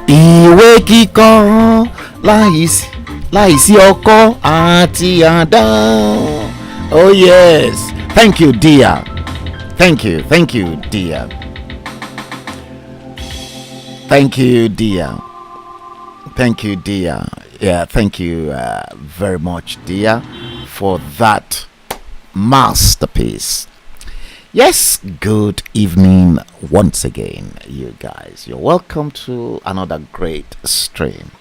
ìwé kíkọ láìsí ọkọ àti àdá. Oh yes, thank you dear, thank you dear, thank you dear, thank you dear. Yeah, thank you very much dear for that masterpiece. Yes, good evening once again, you guys. You're welcome to another great stream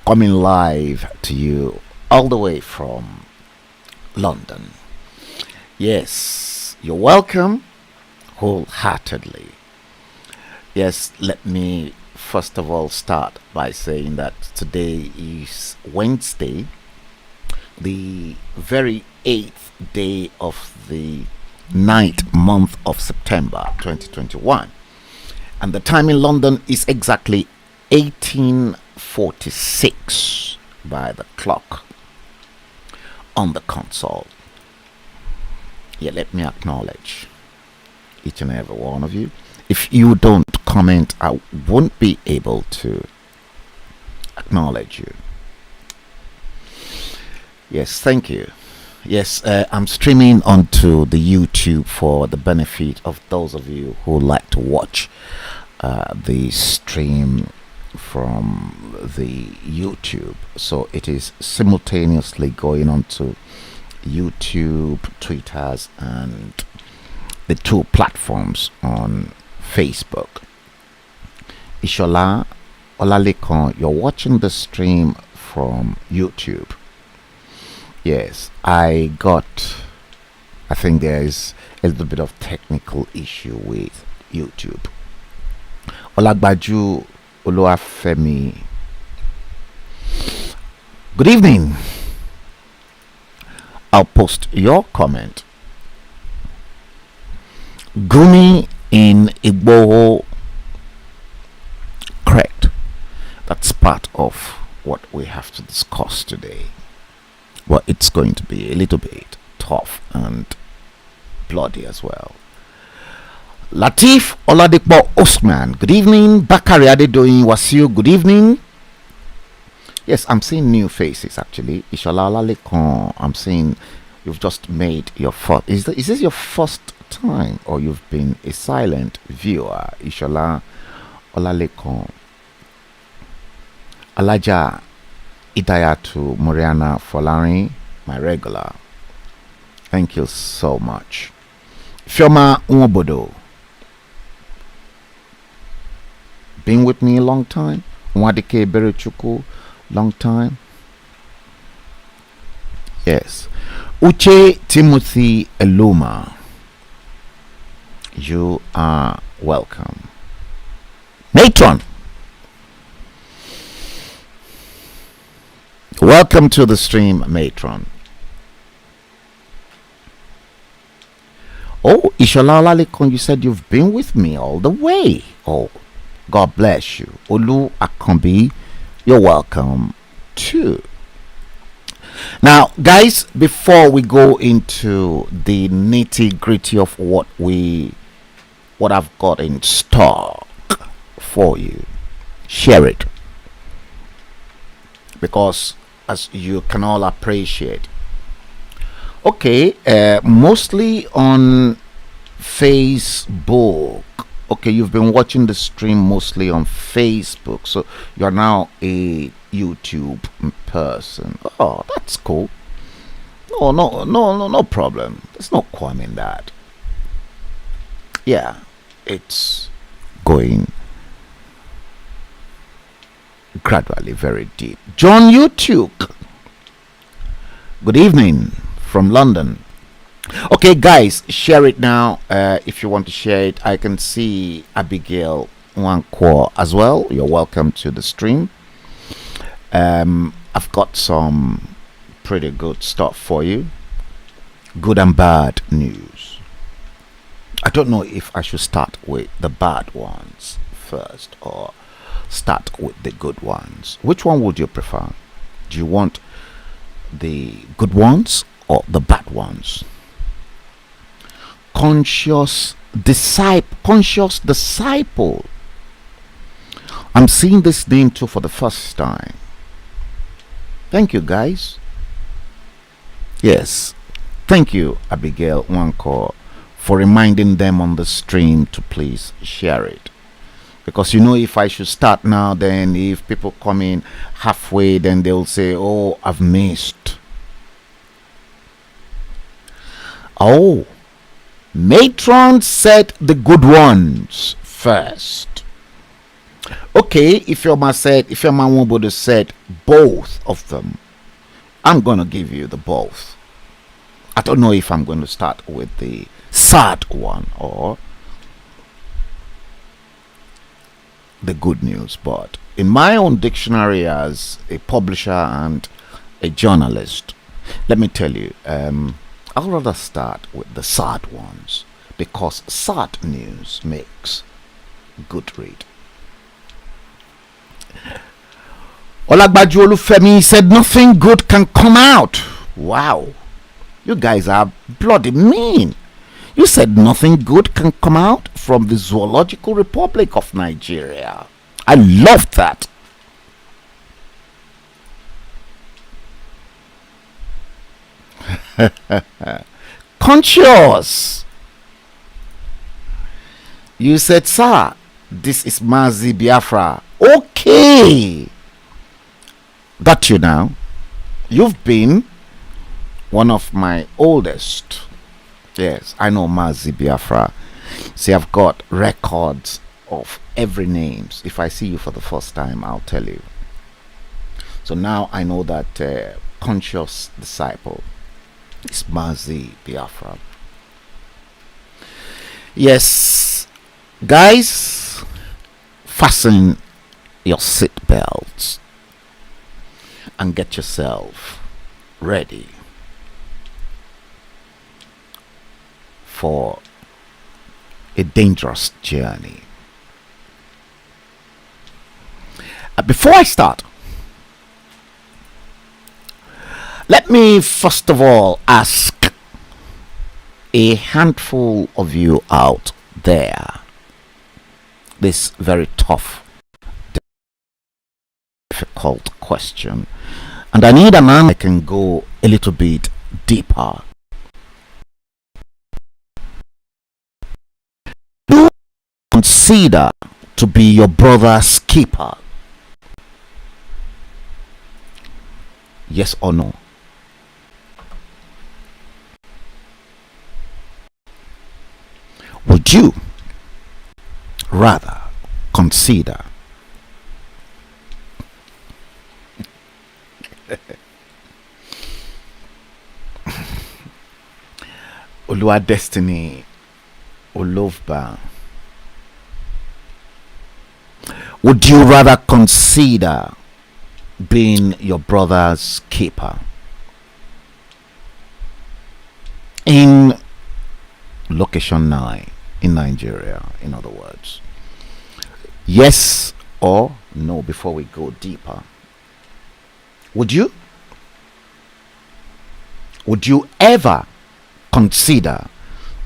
coming live to you all the way from London. Yes, you're welcome wholeheartedly. Yes, let me first of all start by saying that today is Wednesday, the very 8th day of the 9th month of September 2021, and the time in London is exactly 18:46 by the clock on the console. Yeah, let me acknowledge each and every one of you. If you don't comment, I won't be able to acknowledge you. Yes, thank you. Yes, I'm streaming onto the YouTube for the benefit of those of you who like to watch the stream from the YouTube. So it is simultaneously going on to YouTube, Twitters, and the two platforms on Facebook. Ishola Olalekan, you're watching the stream from YouTube. Yes, I think there is a little bit of technical issue with YouTube. Olagbaju Oluwafemi, good evening. I'll post your comment. Gumi in Igbo, correct. That's part of what we have to discuss today. Well, it's going to be a little bit tough and bloody as well. Latif Oladipo Osman, good evening. Bakari Adedoyin Wasiu, good evening. Yes, I'm seeing new faces actually. Ishola Olalekan, I'm seeing you've just made your first. Is this your first time, or you've been a silent viewer? Ishola Olalekan, Alaja Idayatu Moriana Folari, my regular. Thank you so much. Fioma Nwobodo, been with me a long time. Nwadike Berechuku, long time. Yes. Uche Timothy Eluma, you are welcome. Matron, welcome to the stream, Matron. Oh, Ishola Olalikon, you said you've been with me all the way. Oh, God bless you. Olu Akombi, you're welcome too. Now, guys, before we go into the nitty gritty of what I've got in stock for you, share it, because as you can all appreciate, okay, mostly on Facebook. Okay, you've been watching the stream mostly on Facebook, so you're now a YouTube person. Oh, that's cool. No problem. There's no qualm in that. Yeah, it's going gradually very deep. John YouTube, good evening from London. Okay, guys, share it now. If you want to share it, I can see Abigail Wankwo as well. You're welcome to the stream. I've got some pretty good stuff for you. Good and bad news. I don't know if I should start with the bad ones first or start with the good ones. Which one would you prefer? Do you want the good ones or the bad ones? Conscious disciple I'm seeing this name too for the first time. Thank you, guys. Yes. Thank you, Abigail Wanko, for reminding them on the stream to please share it. Because if I should start now, then if people come in halfway, then they'll say, oh, I've missed. Oh, Matron said the good ones first. Okay, if your man Wobodo said both of them, I'm gonna give you the both. I don't know if I'm going to start with the sad one or the good news, but in my own dictionary as a publisher and a journalist, let me tell you, I'll rather start with the sad ones, because sad news makes good read. Olagbaju Olufemi said nothing good can come out. Wow, you guys are bloody mean. You said nothing good can come out from the Zoological Republic of Nigeria. I love that. Conscious. You said, sir, this is Mazi Biafra. Okay. Got you now. You've been one of my oldest. Yes, I know Mazi Biafra. See, I've got records of every names. If I see you for the first time, I'll tell you. So now I know that conscious disciple is Mazi Biafra. Yes, guys, fasten your seat belts and get yourself ready for a dangerous journey. Before I start, let me first of all ask a handful of you out there this very tough, difficult question, and I need an answer. I can go a little bit deeper. Do you consider to be your brother's keeper? Yes or no? Would you rather consider Olua Destiny Olovba, would you rather consider being your brother's keeper in location 9 in Nigeria, in other words? Yes or no? Before we go deeper, would you ever consider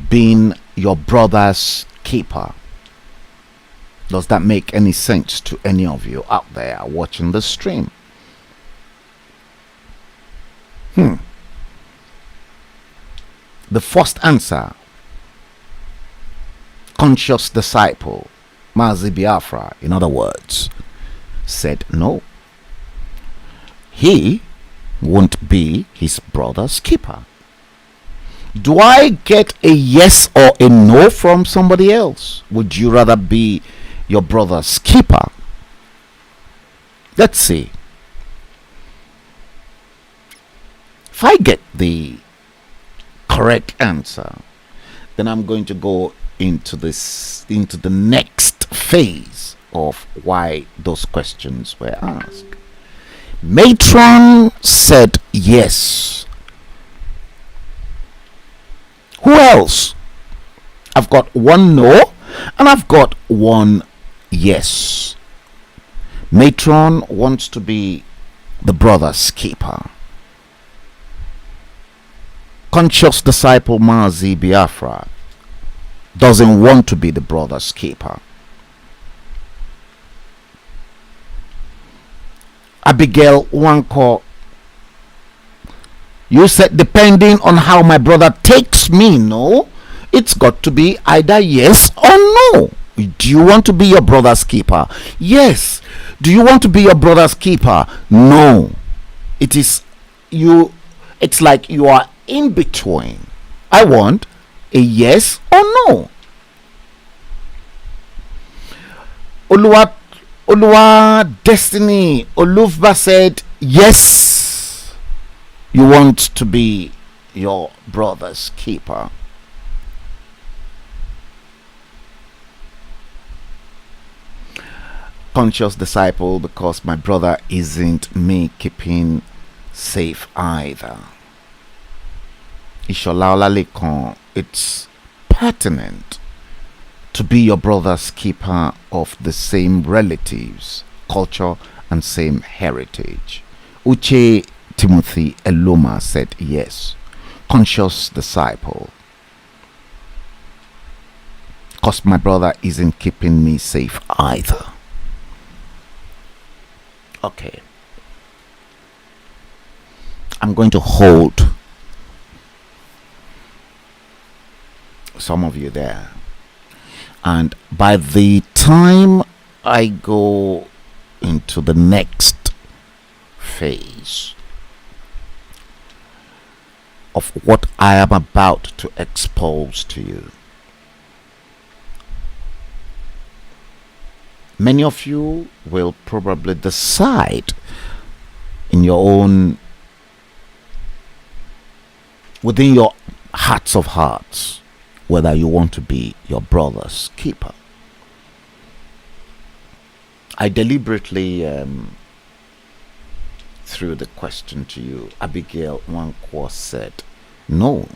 being your brother's keeper? Does that make any sense to any of you out there watching the stream? The first answer, conscious disciple Mazi Biafra, in other words, said no. He won't be his brother's keeper. Do I get a yes or a no from somebody else? Would you rather be your brother's keeper? Let's see. If I get the correct answer, then I'm going to go into the next phase of why those questions were asked. Matron said yes. Who else? I've got one no and I've got one yes. Matron wants to be the brother's keeper. Conscious disciple Mazi Biafra doesn't want to be the brother's keeper. Abigail Wanko, you said depending on how my brother takes me, no? It's got to be either yes or no. Do you want to be your brother's keeper? Yes. Do you want to be your brother's keeper? No. It is you. It's like you are in between. I want a yes or no. Oluwa Destiny Olufba said yes. You want to be your brother's keeper. Conscious disciple, because my brother isn't me keeping safe either. Isholaola Lekan, it's pertinent to be your brother's keeper of the same relatives, culture, and same heritage. Uche Timothy Eluma said yes. Conscious disciple, because my brother isn't keeping me safe either. Okay. I'm going to hold some of you there. And by the time I go into the next phase of what I am about to expose to you, many of you will probably decide in your own, within your hearts of hearts, whether you want to be your brother's keeper. I deliberately threw the question to you. Abigail Wankwo said no,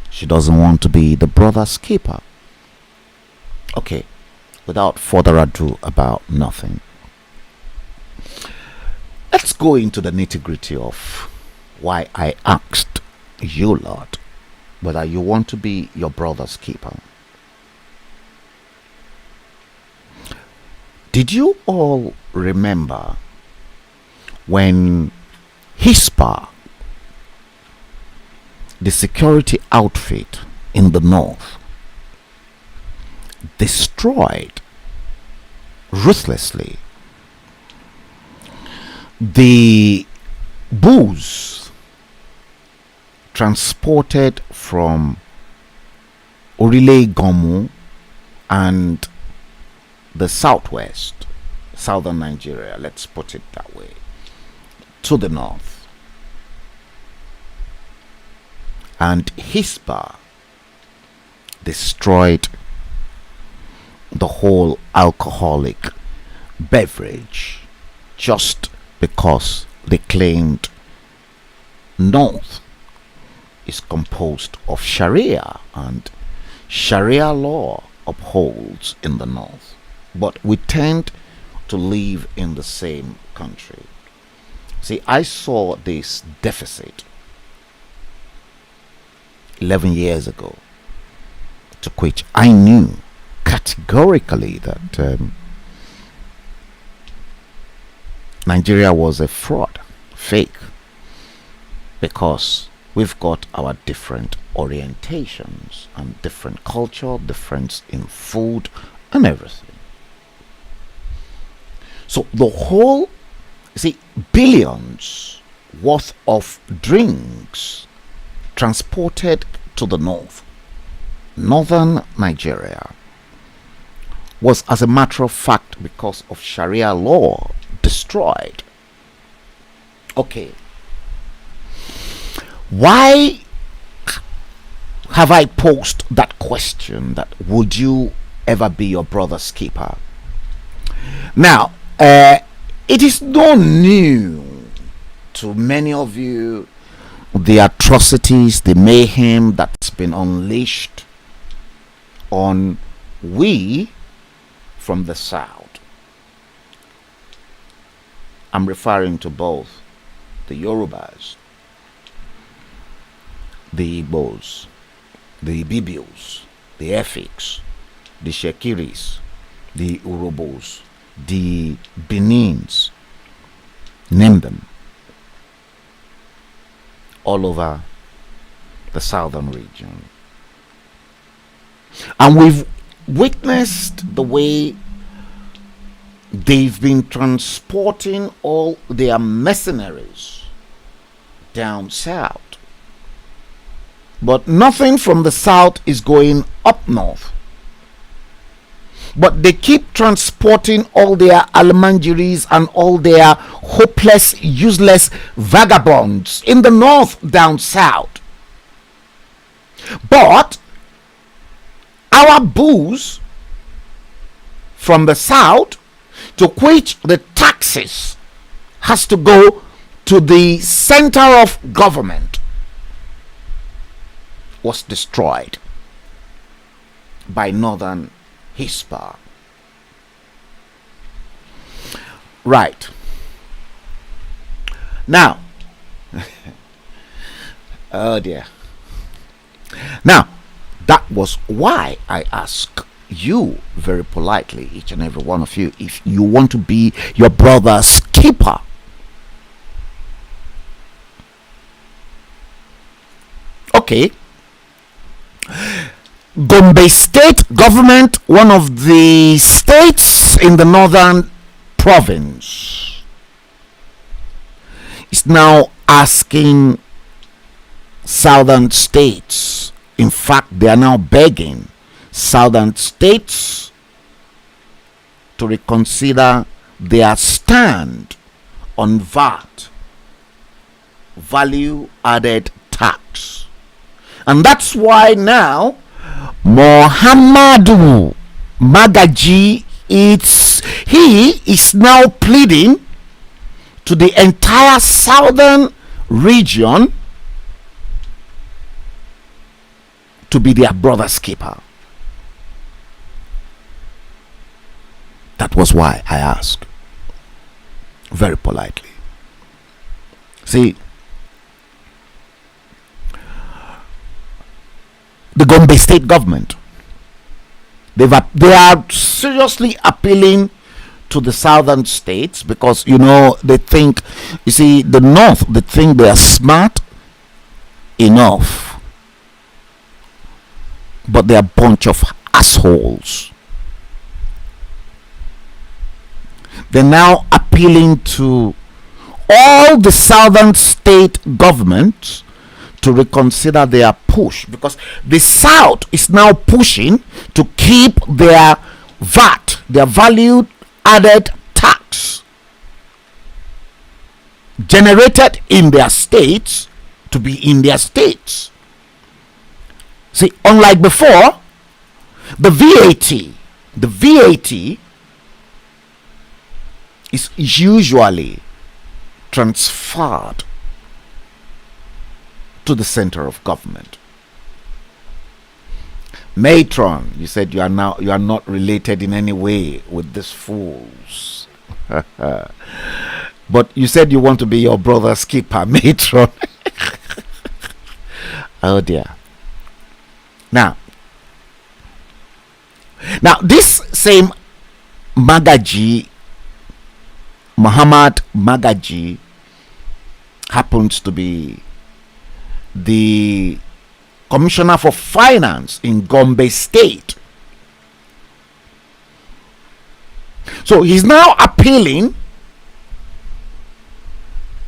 she doesn't want to be the brother's keeper. Okay, without further ado about nothing, let's go into the nitty-gritty of why I asked you lot whether you want to be your brother's keeper. Did you all remember when HISPA, the security outfit in the north, destroyed ruthlessly the booze transported from Orile Gomu and the southwest, southern Nigeria, let's put it that way, to the north? And HISPA destroyed the whole alcoholic beverage just because they claimed north is composed of Sharia and Sharia law upholds in the north, but we tend to live in the same country. See, I saw this deficit 11 years ago, to which I knew categorically that Nigeria was a fraud, fake, because we've got our different orientations and different culture, difference in food and everything. So the whole, see, billions worth of drinks transported to the north, northern Nigeria, was, as a matter of fact, because of Sharia law, destroyed. Okay, why have I posed that question, that would you ever be your brother's keeper? Now, it is not new to many of you, the atrocities, the mayhem that's been unleashed on we from the south. I'm referring to both the Yorubas, the Igbos, the Ibibios, the Efiks, the Shekiris, the Urobos, the Benins, Name them. All over the southern region. And we've witnessed the way they've been transporting all their mercenaries down south. But nothing from the south is going up north. But they keep transporting all their almanjiris and all their hopeless, useless vagabonds in the north down south. But our bulls from the south, to which the taxes has to go to the center of government, was destroyed by northern Hispa. Right. Now, oh dear. Now, that was why I ask you very politely, each and every one of you, if you want to be your brother's keeper. Okay. Gombe state government, one of the states in the northern province, is now asking southern states, in fact they are now begging southern states to reconsider their stand on VAT, value added tax. And that's why now Muhammadu Magaji, he is now pleading to the entire southern region to be their brother's keeper. That was why I asked very politely. See, the Gombe state government, they are seriously appealing to the southern states because, you know, they think, you see, the north, they think they are smart enough, but they are a bunch of assholes. They're now appealing to all the southern state governments to reconsider their push, because the south is now pushing to keep their VAT, their value added tax generated in their states, to be in their states. See, unlike before, the VAT is usually transferred to the center of government. Matron, you said you are not related in any way with these fools. But you said you want to be your brother's keeper, Matron. Oh dear. Now this same Magaji, Muhammad Magaji, happens to be the Commissioner for Finance in Gombe State. So he's now appealing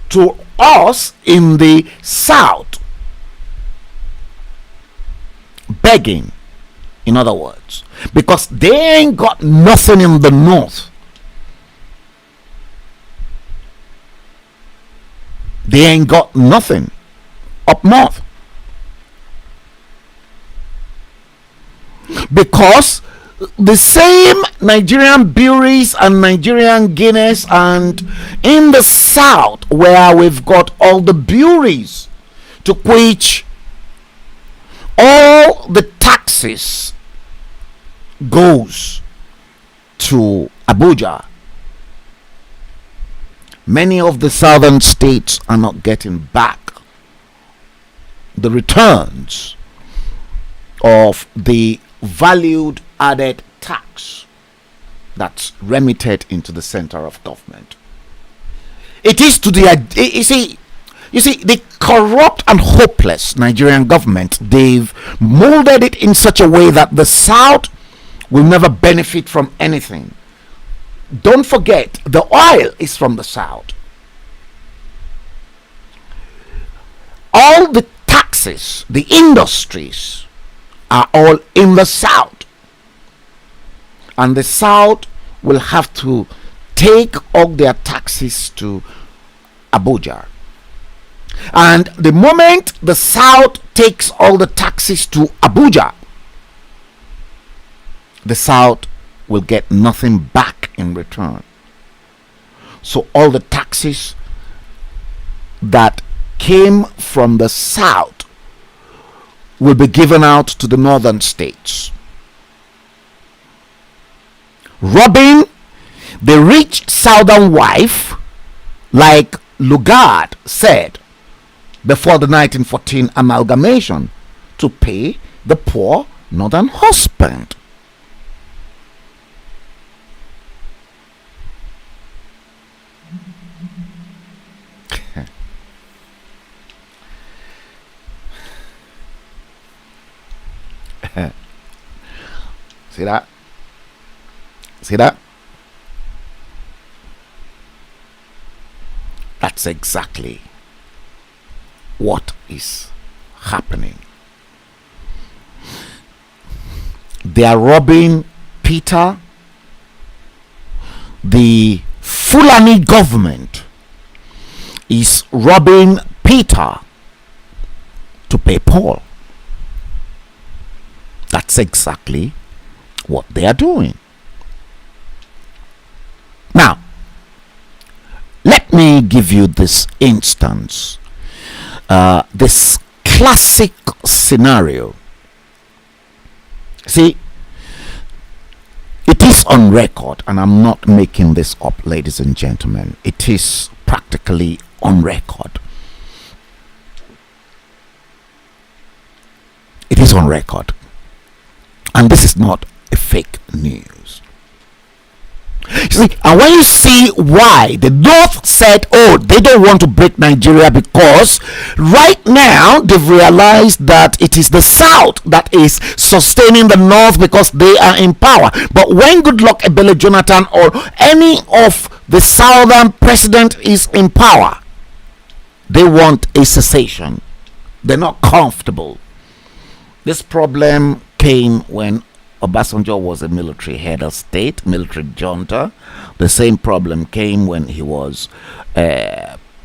to us in the south, begging, in other words, because they ain't got nothing in the north. They ain't got nothing up north, because the same Nigerian breweries and Nigerian Guinness, and in the south where we've got all the breweries to which all the taxes goes to Abuja, many of the southern states are not getting back the returns of the valued added tax that's remitted into the center of government. It is to the you see the corrupt and hopeless Nigerian government. They've molded it in such a way that the South will never benefit from anything. Don't forget, the oil is from the South. All the taxes, the industries are all in the South. And the South will have to take all their taxes to Abuja. And the moment the South takes all the taxes to Abuja, the South will get nothing back in return. So all the taxes that came from the South will be given out to the northern states, robbing the rich southern wife, like Lugard said before the 1914 amalgamation, to pay the poor northern husband. See that? See that? That's exactly what is happening. They are robbing Peter. The Fulani government is robbing Peter to pay Paul. That's exactly what they are doing. Now, let me give you this instance, this classic scenario. See, it is on record, and I'm not making this up, ladies and gentlemen. It is practically on record. It is on record. And this is not a fake news. You see, and when you see why the North said, oh, they don't want to break Nigeria, because right now they've realized that it is the South that is sustaining the North because they are in power. But when Goodluck Ebele Jonathan or any of the Southern president is in power, they want a cessation. They're not comfortable. This problem came when Obasanjo was a military head of state, military junta. The same problem came when he was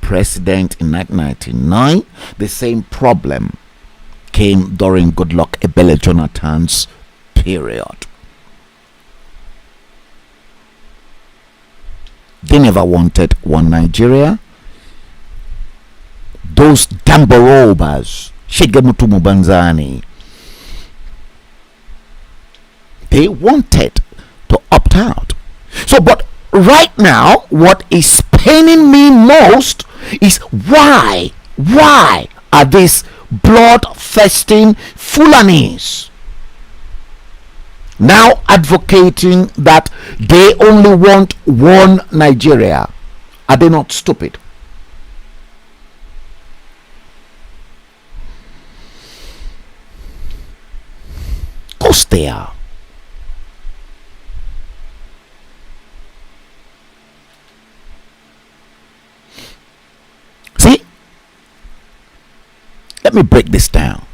president in 1999. The same problem came during Goodluck Ebele Jonathan's period. They never wanted one Nigeria. Those Damborobas, Shegemutu Mubanzani, they wanted to opt out. So, but right now, what is paining me most is why are these bloodthirsty Fulanis now advocating that they only want one Nigeria? Are they not stupid? Of course they are. See, let me break this down.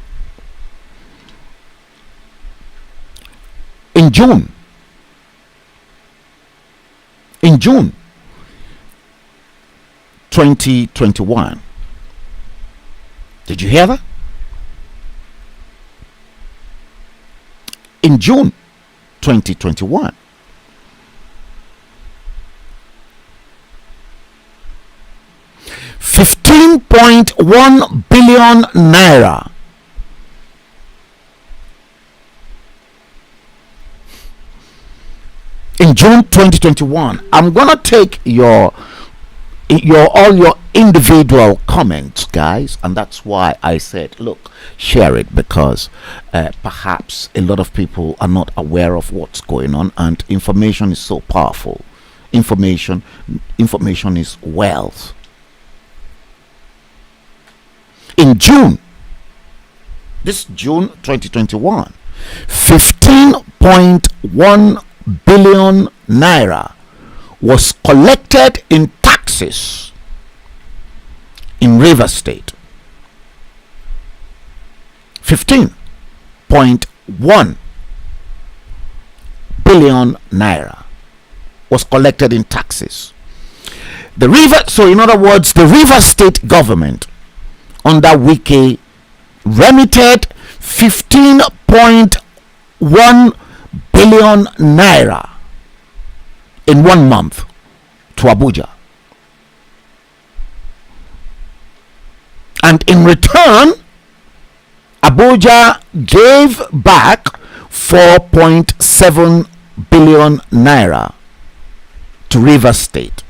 In June 2021, did you hear that? In June 2021, $15.1 billion naira in June 2021. I'm gonna take your all your individual comments, guys, and that's why I said, look, share it, because perhaps a lot of people are not aware of what's going on, and information is so powerful. information. Information is wealth. In June, this June 2021, 15.1 billion naira was collected in taxes in Rivers State. 15.1 billion naira was collected in taxes. So in other words, the Rivers State government under Wike remitted 15.1 billion naira in 1 month to Abuja. And in return, Abuja gave back 4.7 billion naira to Rivers State.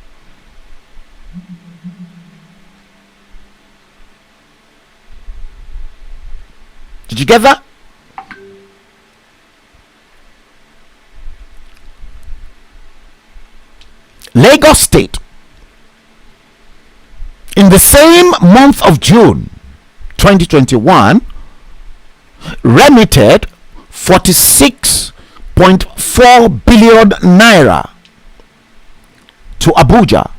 Did you get that? Lagos State, in the same month of June 2021, remitted 46.4 billion naira to Abuja.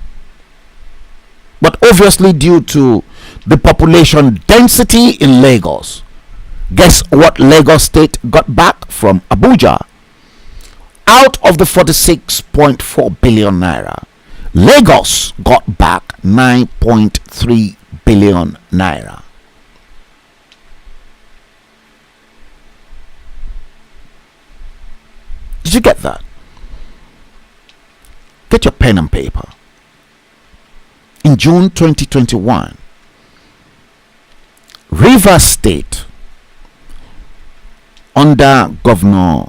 But obviously, due to the population density in Lagos, guess what Lagos State got back from Abuja? Out of the 46.4 billion naira, Lagos got back 9.3 billion naira. Did you get that? Get your pen and paper. In June 2021, Rivers State under Governor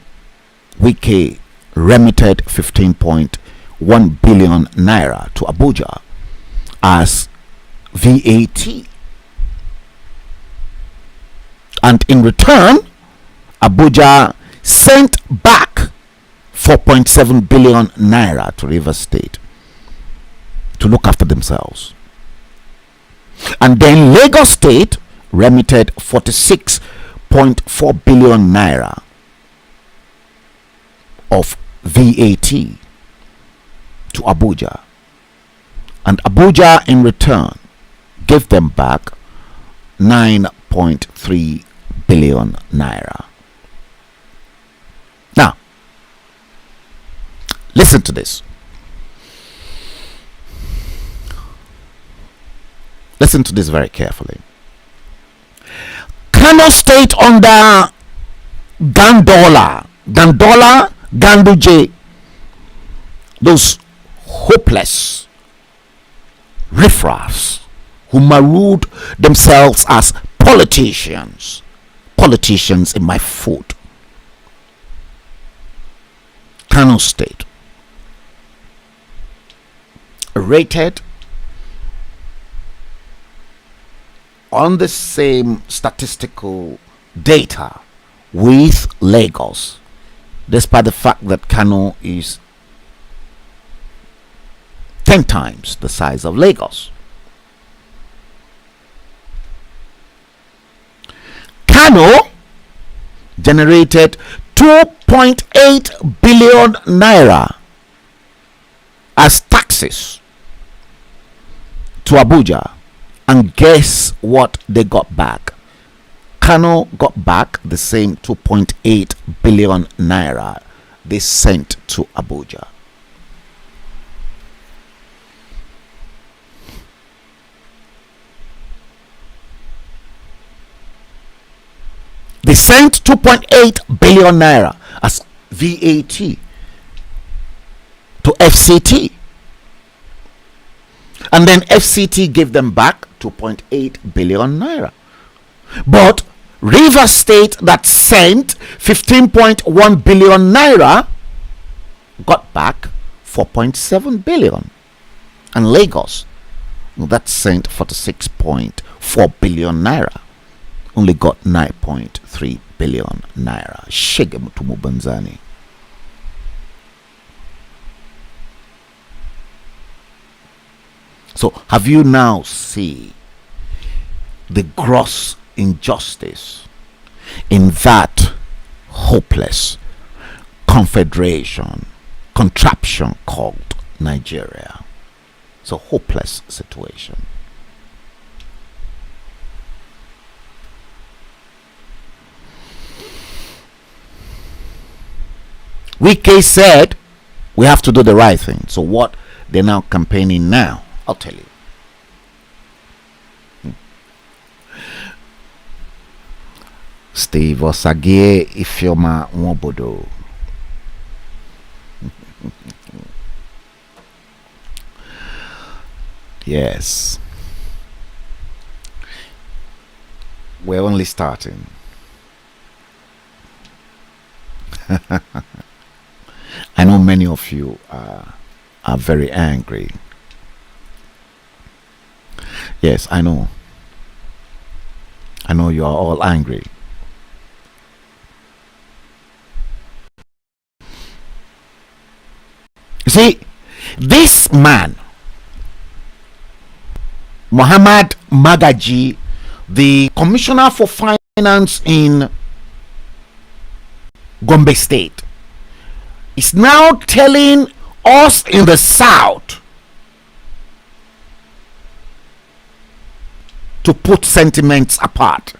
Wike remitted 15.1 billion naira to Abuja as VAT. And in return, Abuja sent back 4.7 billion naira to Rivers State to look after themselves. And then Lagos State remitted 46.4 billion naira of VAT to Abuja, and Abuja in return gave them back 9.3 billion naira. Now, listen to this. Listen to this very carefully. Kano State under Ganduje, those hopeless riffraffs who marooned themselves as politicians in my foot. Kano State rated on the same statistical data with Lagos, despite the fact that Kano is 10 times the size of Lagos. Kano generated 2.8 billion naira as taxes to Abuja, and guess what they got back? Kano got back the same 2.8 billion naira they sent to Abuja. They sent 2.8 billion naira as VAT to FCT. And then FCT gave them back 2.8 billion naira. But Rivers State, that sent 15.1 billion naira, got back 4.7 billion. And Lagos, that sent 46.4 billion naira, only got 9.3 billion naira. Shege Mutumu Banzani. So have you now see the gross injustice in that hopeless confederation contraption called Nigeria? It's a hopeless situation. Wike said we have to do the right thing. So what they're now campaigning now, I'll tell you. Steve Osage Ifeoma Nwobodo. Yes. We're only starting. I know many of you are very angry. Yes, I know. I know you are all angry. You see, this man, Muhammad Magaji, the Commissioner for Finance in Gombe State, is now telling us in the South to put sentiments apart.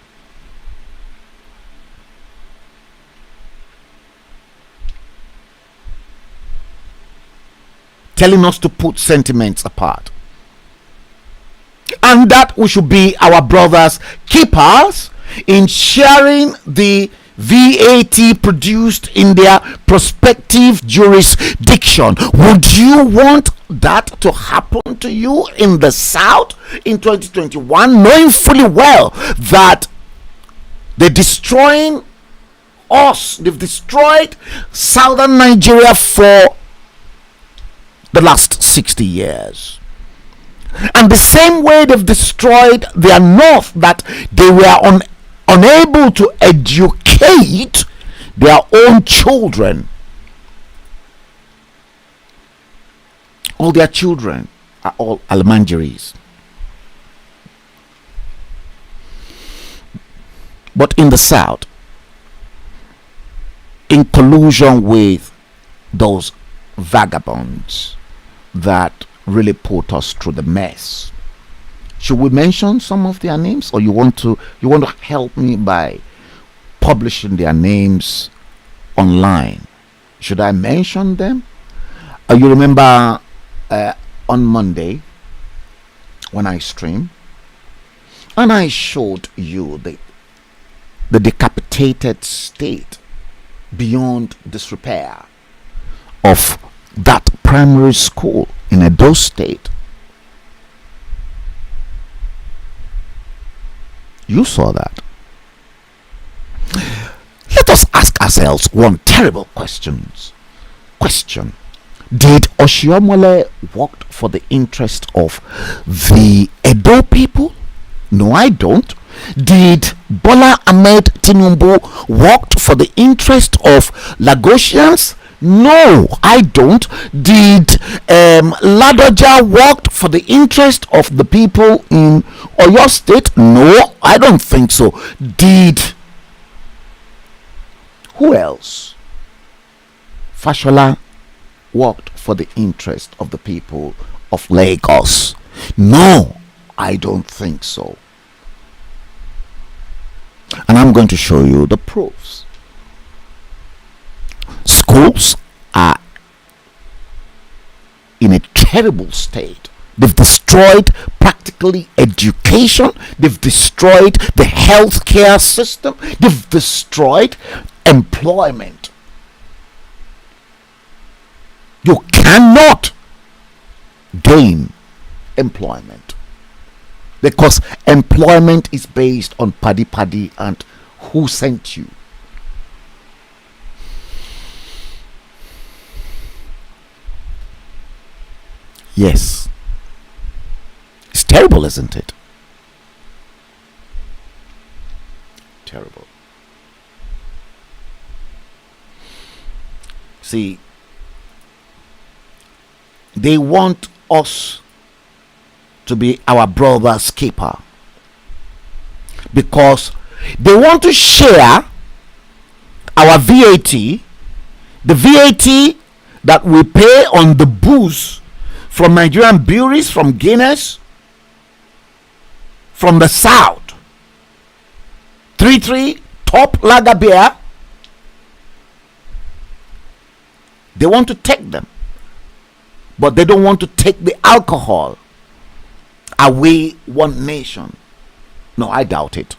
Telling us to put sentiments apart. And that we should be our brothers' keepers in sharing the VAT produced in their prospective jurisdiction. Would you want that to happen to you in the South in 2021, knowing fully well that they're destroying us? They've destroyed southern Nigeria for the last 60 years. And the same way they've destroyed their north, that they were unable to educate their own children. All their children are all almanjaris. But in the South, in collusion with those vagabonds that really put us through the mess. Should we mention some of their names, or you want to help me by publishing their names online? Should I mention them? You remember on Monday when I streamed and I showed you the decapitated state beyond disrepair of that primary school in Edo State. You saw that. Let us ask ourselves one terrible question. Did Oshiomhole work for the interest of the Edo people? No, I don't. Did Bola Ahmed Tinubu work for the interest of Lagosians? No, I don't. Did Ladoja work for the interest of the people in Oyo State? No, I don't think so. Did who else? Fashola worked for the interest of the people of Lagos? No, I don't think so. And I'm going to show you the proofs. Schools are in a terrible state. They've destroyed practically education. They've destroyed the healthcare system. They've destroyed employment. You cannot gain employment because employment is based on paddy and who sent you. Yes. It's terrible, isn't it? Terrible. See, they want us to be our brother's keeper, because they want to share our VAT, the VAT that we pay on the booze from Nigerian breweries, from Guinness, from the south. 3-3 top lager beer. They want to take them, but they don't want to take the alcohol away one nation. No, I doubt it.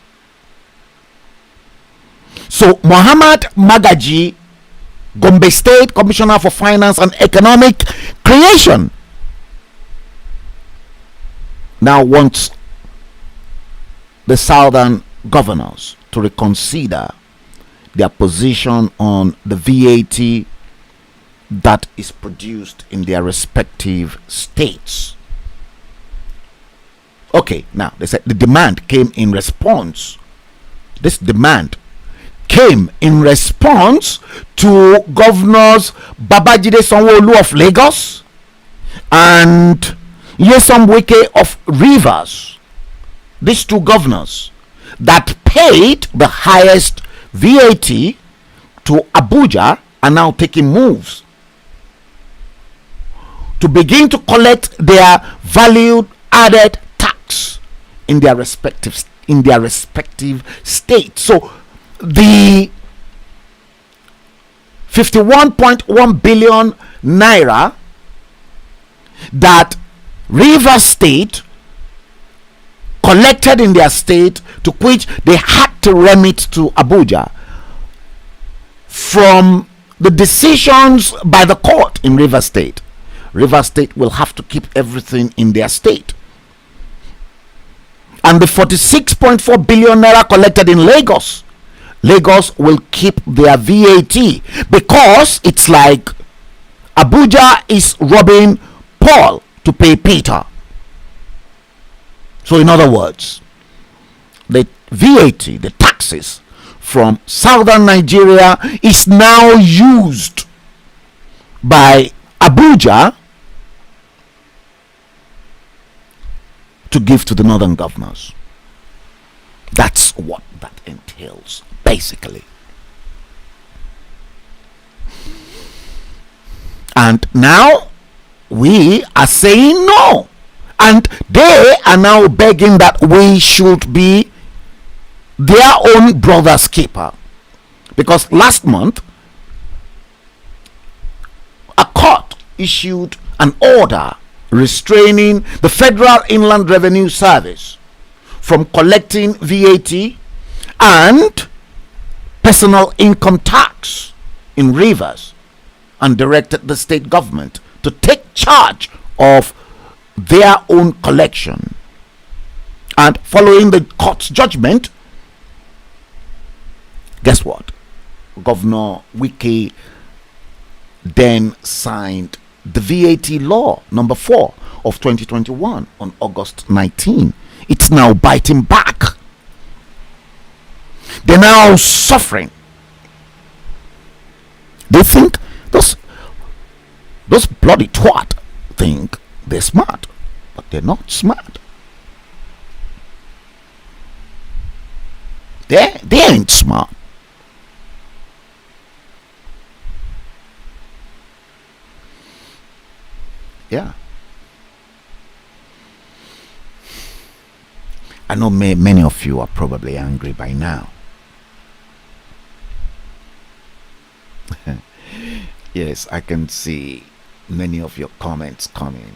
So Muhammad Magaji, Gombe State Commissioner for Finance and Economic Creation, now wants the southern governors to reconsider their position on the VAT that is produced in their respective states. Okay, now they said the demand came in response. This demand came in response to Governors Babajide Sanwo-Olu of Lagos and Nyesom Wike of Rivers. These two governors that paid the highest VAT to Abuja are now taking moves to begin to collect their value added tax in their respective states. So the 51.1 billion naira that Rivers State collected in their state, to which they had to remit to Abuja from the decisions by the court in Rivers State. Rivers State will have to keep everything in their state. And the 46.4 billion naira collected in Lagos, Lagos will keep their VAT, because it's like Abuja is robbing Paul to pay Peter. So in other words, the VAT, the taxes from southern Nigeria, is now used by Abuja to give to the northern governors. That's what that entails, basically. And now we are saying no, and they are now begging that we should be their own brother's keeper, because last month a court issued an order restraining the Federal Inland Revenue Service from collecting VAT and personal income tax in Rivers, and directed the state government to take charge of their own collection. And following the court's judgment, guess what? Governor Wike then signed the VAT law number 4 of 2021 on August 19. It's now biting back. They're now suffering. They think those bloody twat think they're smart, but they're not smart. They ain't smart. Yeah. I know many of you are probably angry by now. Yes, I can see many of your comments coming.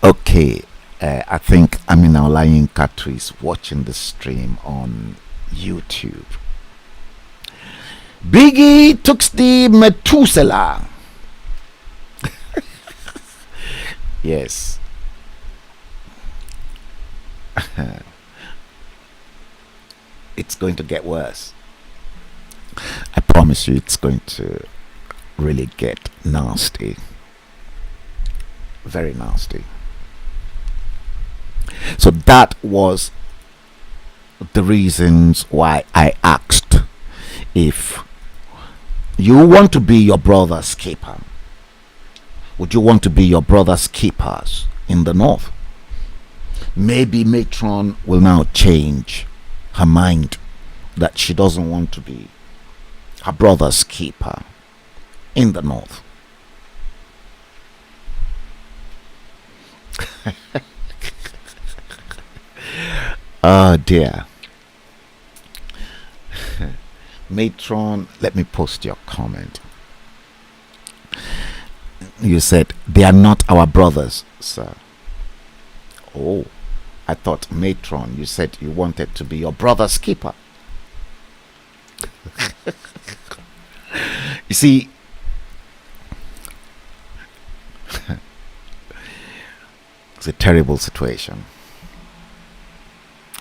Okay, I think Amina Olayinka is watching the stream on YouTube. Biggie Tuxti Methuselah. Yes. It's going to get worse. I promise you, it's going to really get nasty. Very nasty. So that was the reasons why I asked if you want to be your brother's keeper. Would you want to be your brother's keepers in the north? Maybe Matron will now change her mind that she doesn't want to be her brother's keeper in the north. Oh dear. Matron, let me post your comment. You said they are not our brothers, sir. Oh, I thought Matron, you said you wanted to be your brother's keeper. You see, it's a terrible situation.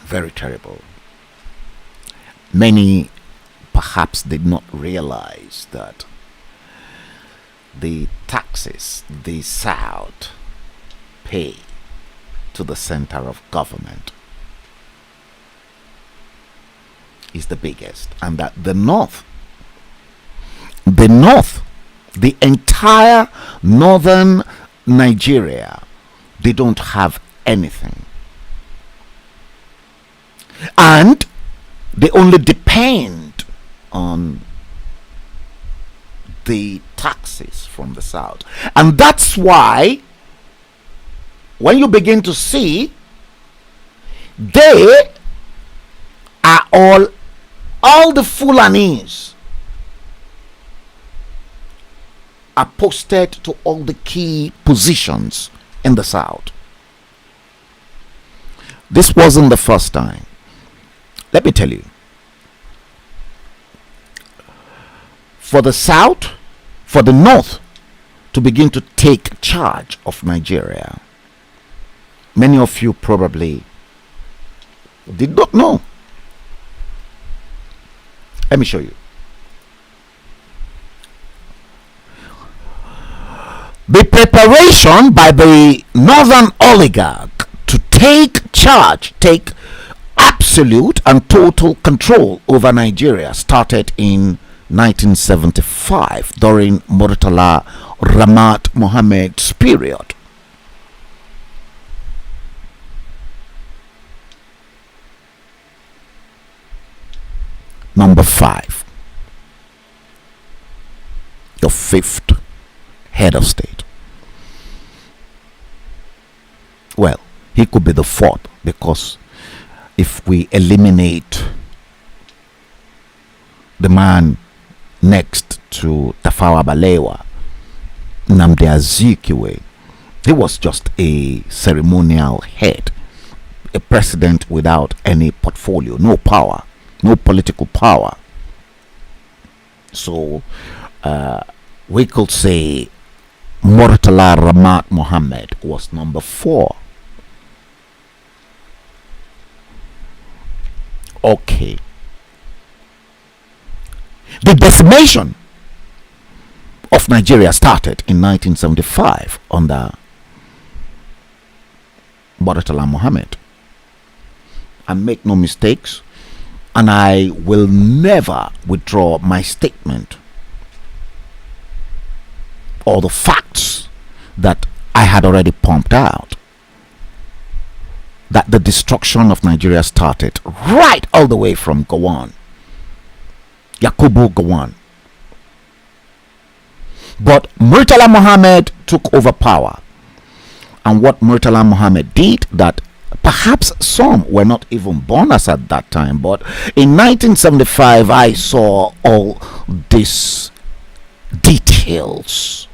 Very terrible. Many perhaps did not realize that the taxes the South pay to the center of government is the biggest, and that the North, the entire northern Nigeria, they don't have anything, and they only depend on the taxes from the South. And that's why when you begin to see, they are all the Fulanis are posted to all the key positions in the South. This wasn't the first time. Let me tell you, for the South, for the North to begin to take charge of Nigeria, many of you probably did not know. Let me show you. The preparation by the northern oligarch to take charge, take absolute and total control over Nigeria started in 1975 during Murtala Ramat Mohammed's period. Number 5, the fifth head of state. Well, he could be the fourth, because if we eliminate the man next to Tafawa Balewa, Nnamdi Azikiwe, he was just a ceremonial head, a president without any portfolio, no power, no political power. So we could say Murtala Ramat Mohammed was number 4. Okay. The decimation of Nigeria started in 1975 under Murtala Mohammed. And make no mistakes, and I will never withdraw my statement or the facts that I had already pumped out, that the destruction of Nigeria started right all the way from Gowon, Yakubu Gowon. But Murtala Mohammed took over power, and what Murtala Mohammed did, that perhaps some were not even born as at that time, but in 1975 I saw all these details,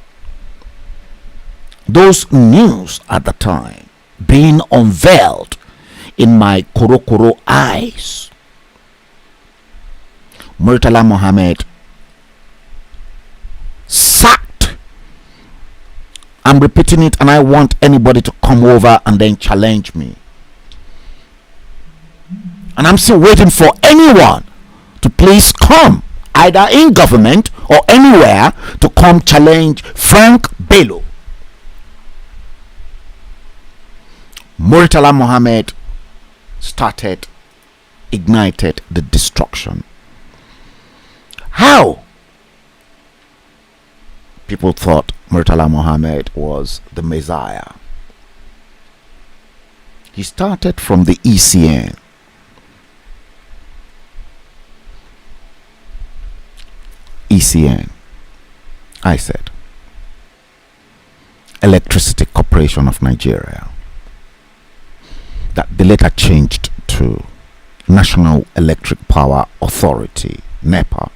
those news at the time being unveiled in my korokoro eyes. Murtala Mohammed sacked. I'm repeating it, and I want anybody to come over and then challenge me. And I'm still waiting for anyone to please come, either in government or anywhere, to come challenge Frank Bello. Murtala Mohammed ignited the destruction. How? People thought Murtala Muhammad was the Messiah. He started from the ECN. ECN, I said, Electricity Corporation of Nigeria, that they later changed to National Electric Power Authority, NEPA.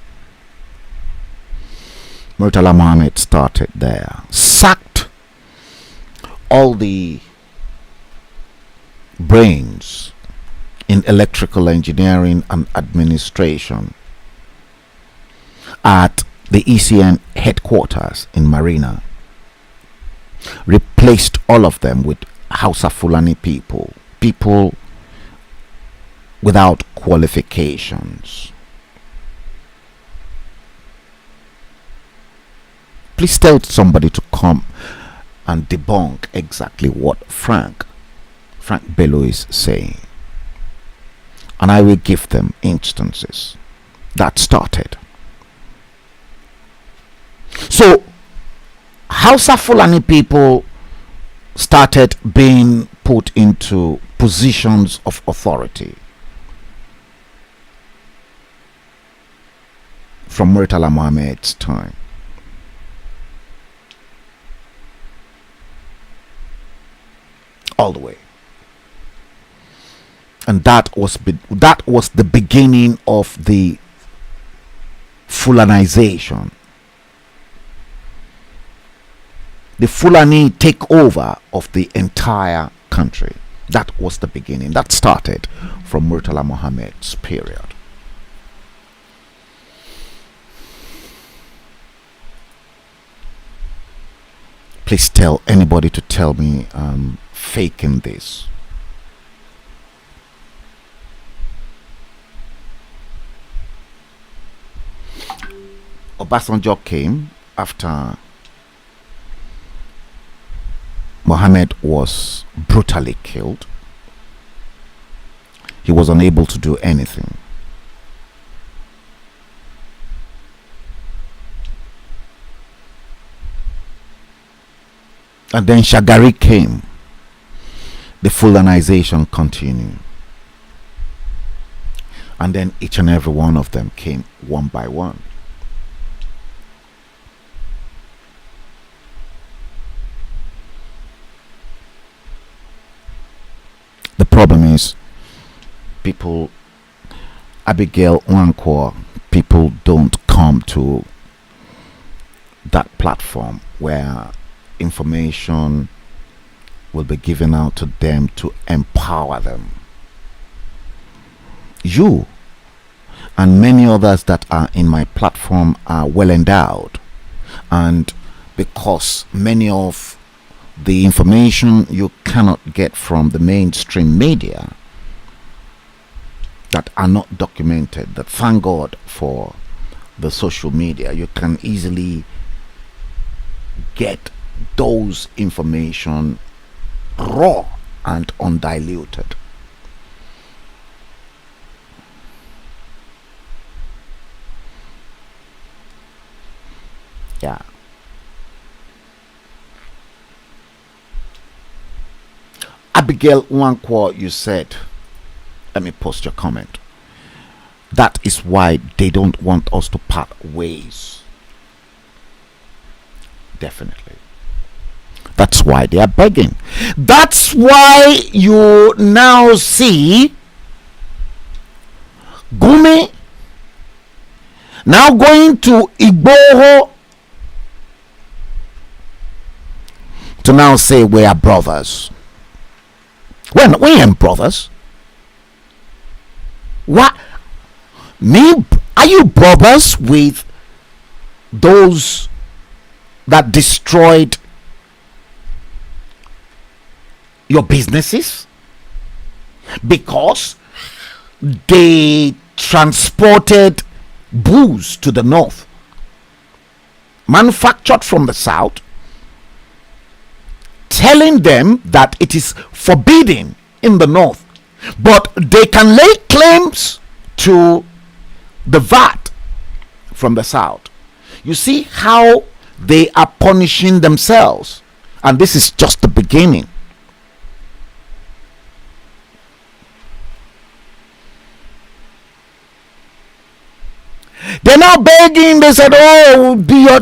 Murtala Muhammad started there, sacked all the brains in electrical engineering and administration at the ECN headquarters in Marina, replaced all of them with Hausa Fulani people without qualifications. Please tell somebody to come and debunk exactly what Frank Bello is saying, and I will give them instances that started. So Hausa Fulani people started being put into positions of authority from Murtala Muhammad's time. All the way. And that was the beginning of the Fulanization, the Fulani takeover of the entire country. That was the beginning. That started from Murtala Muhammad's period. Please tell anybody to tell me I'm faking this. Obasanjo came after Muhammad was brutally killed. He was unable to do anything. And then Shagari came. The Fulanization continued. And then each and every one of them came one by one. The problem is, people, Abigail Nwankwo, people don't come to that platform where information will be given out to them to empower them. You and many others that are in my platform are well endowed, and because many of the information you cannot get from the mainstream media that are not documented, that thank God for the social media, you can easily get those information raw and undiluted. Yeah. Abigail Nwankwo, you said, let me post your comment. That is why they don't want us to part ways. Definitely. That's why they are begging. That's why you now see Gumi now going to Igboho to now say we are brothers. When we ain't brothers. What? Me? Are you brothers with those that destroyed your businesses because they transported booze to the north, manufactured from the south, telling them that it is forbidden in the north, but they can lay claims to the VAT from the south. You see how they are punishing themselves. And this is just the beginning. They're now begging. They said, "Oh,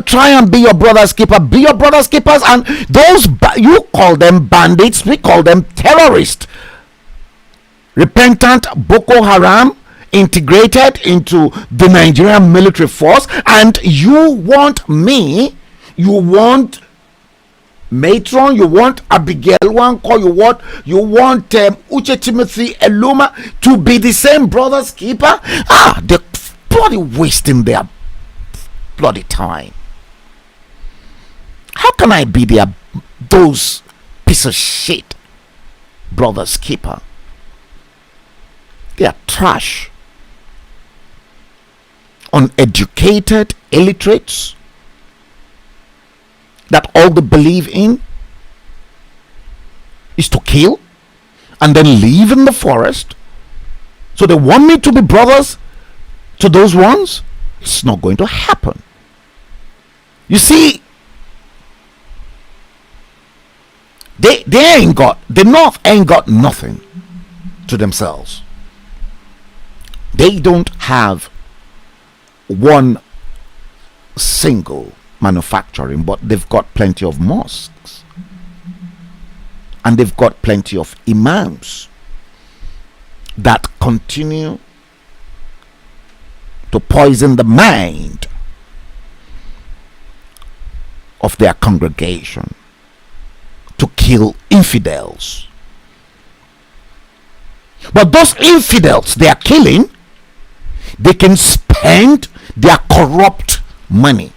try and be your brother's keeper. Be your brother's keepers." And those you call them bandits, we call them terrorists. Repentant Boko Haram integrated into the Nigerian military force, and you want me? You want Matron? You want Abigail Wanko? You want Uche Timothy Eluma to be the same brother's keeper? They're bloody wasting their bloody time. How can I be those piece of shit brother's keeper? They are trash, uneducated illiterates that all they believe in is to kill and then live in the forest. So they want me to be brothers to those ones? It's not going to happen. You see, the North ain't got nothing to themselves. They don't have one single manufacturing, but they've got plenty of mosques, and they've got plenty of imams that continue to poison the mind of their congregation, to kill infidels. But those infidels they are killing, they can spend their corrupt money.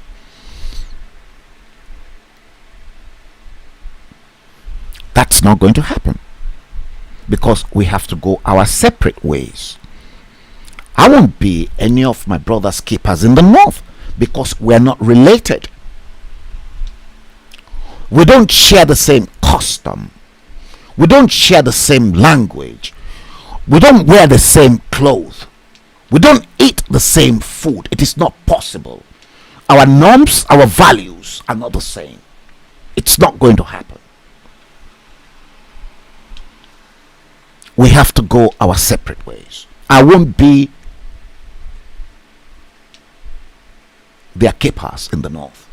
That's not going to happen, because we have to go our separate ways. I won't be any of my brother's keepers in the North, because we're not related. We don't share the same custom. We don't share the same language. We don't wear the same clothes. We don't eat the same food. It is not possible. Our norms, our values are not the same. It's not going to happen. We have to go our separate ways. I won't be their keepers in the North,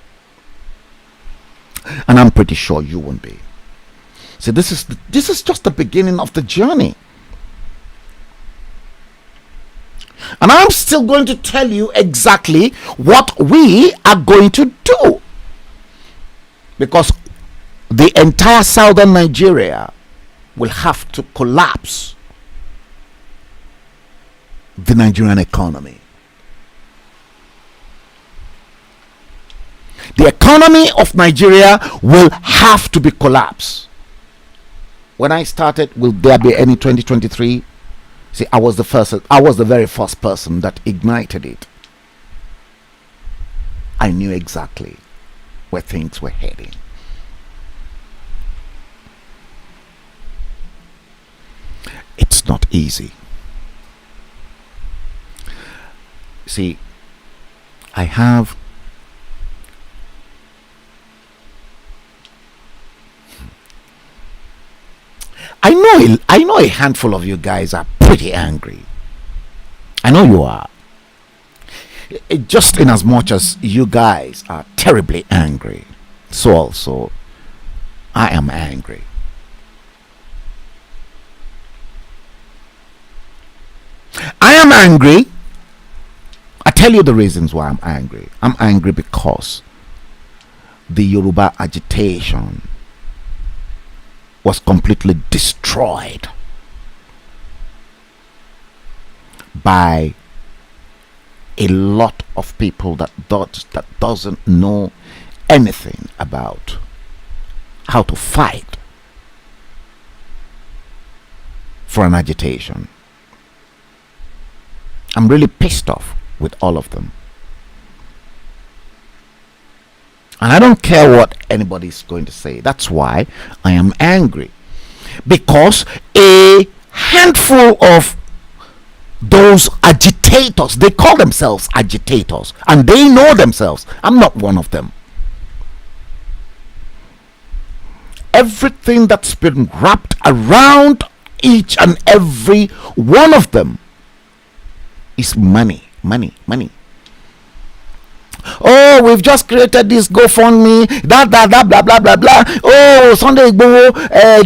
and I'm pretty sure you won't be. See, this is just the beginning of the journey, and I'm still going to tell you exactly what we are going to do, because the entire southern Nigeria will have to collapse the Nigerian economy. The economy of Nigeria will have to be collapsed. When I started, will there be any 2023? See, I was the very first person that ignited it. I knew exactly where things were heading. It's not easy. See, I know a handful of you guys are pretty angry. I know you are. Just in as much as you guys are terribly angry, so also I am angry. I am angry. I tell you the reasons why I'm angry. I'm angry because the Yoruba agitation was completely destroyed by a lot of people that doesn't know anything about how to fight for an agitation. I'm really pissed off with all of them. And I don't care what anybody's going to say. That's why I am angry. Because a handful of those agitators, they call themselves agitators, and they know themselves. I'm not one of them. everything that's been wrapped around each and every one of them is money, money, money. Oh, we've just created this GoFundMe, that, blah, blah, blah, blah. Oh, Sunday Igboho,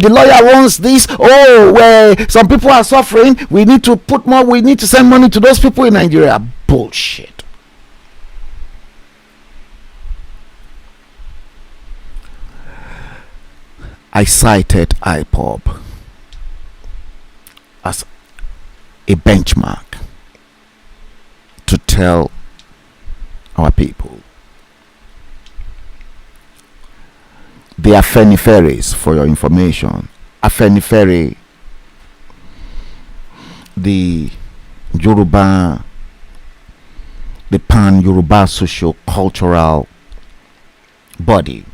the lawyer wants this. Oh, where some people are suffering. We need to put more, we need to send money to those people in Nigeria. Bullshit. I cited IPOB as a benchmark to tell our people the Afeniferes, for your information. Afenifere, the Yoruba, the pan-Yoruba socio-cultural body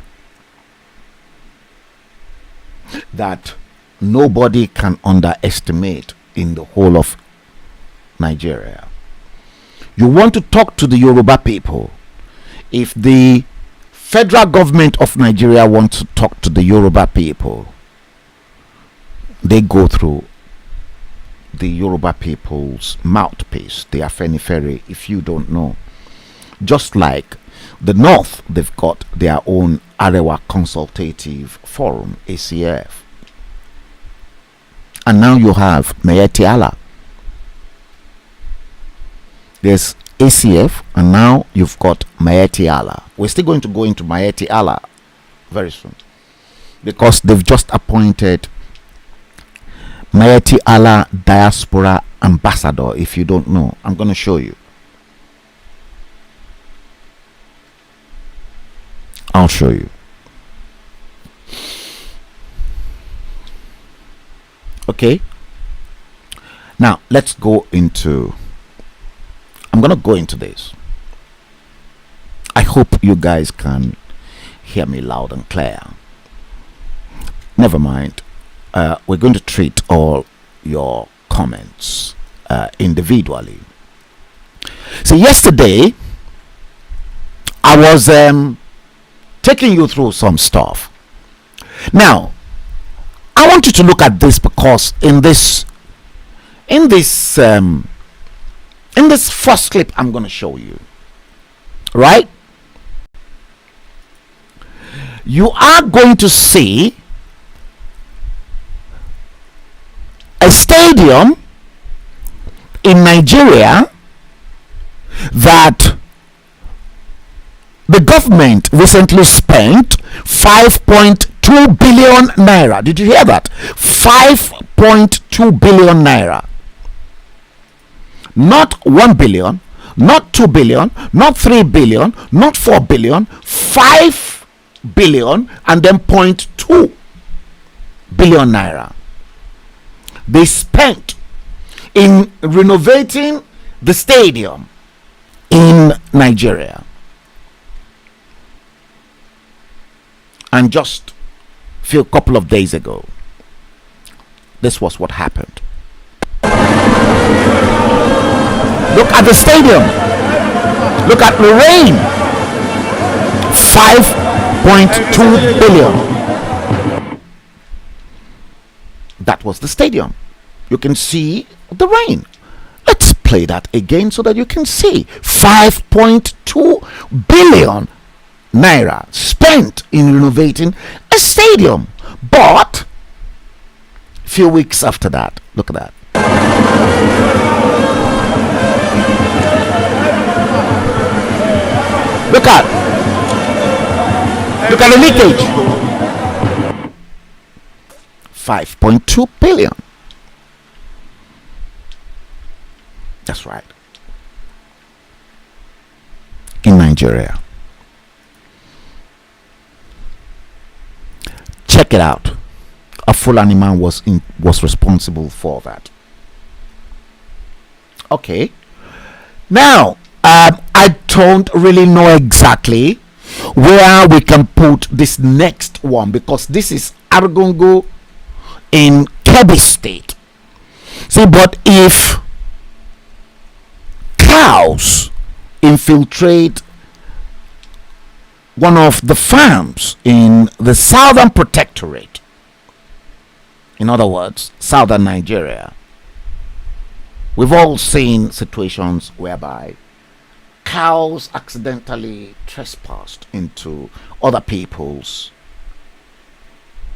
that nobody can underestimate in the whole of Nigeria. You want to talk to the Yoruba people. If the federal government of Nigeria wants to talk to the Yoruba people, they go through the Yoruba people's mouthpiece, the Afenifere, if you don't know. Just like the North, they've got their own Arewa Consultative Forum, ACF. And now you have Mayeti Allah. There's ACF, and now you've got Mayeti Allah. We're still going to go into Mayeti Allah very soon, because they've just appointed Mayeti Allah Diaspora Ambassador. If you don't know, I'm going to show you. I'll show you. Okay. Now let's go into. I'm gonna go into this. I hope you guys can hear me loud and clear. Never mind. We're going to treat all your comments individually. So yesterday I was taking you through some stuff. Now I want you to look at this, because in this first clip I'm going to show you, right, you are going to see a stadium in Nigeria that the government recently spent 5.2 billion naira. Did you hear that? 5.2 billion naira. Not 1 billion, not 2 billion, not 3 billion, not 4 billion, 5 billion, and then 0.2 billion naira. They spent in renovating the stadium in Nigeria. And just a couple of days ago, this was what happened. Look at the stadium. Look at the rain. 5.2 billion. That was the stadium. You can see the rain. Let's play that again so that you can see. 5.2 billion naira spent in renovating a stadium. But a few weeks after that, look at that. Look at the leakage. 5.2 billion. That's right. In Nigeria. Check it out. A Fulani man was responsible for that. Okay. Now, I don't really know exactly where we can put this next one, because this is Argungu in Kebbi State. See, but if cows infiltrate one of the farms in the Southern Protectorate, in other words, Southern Nigeria, we've all seen situations whereby cows accidentally trespassed into other people's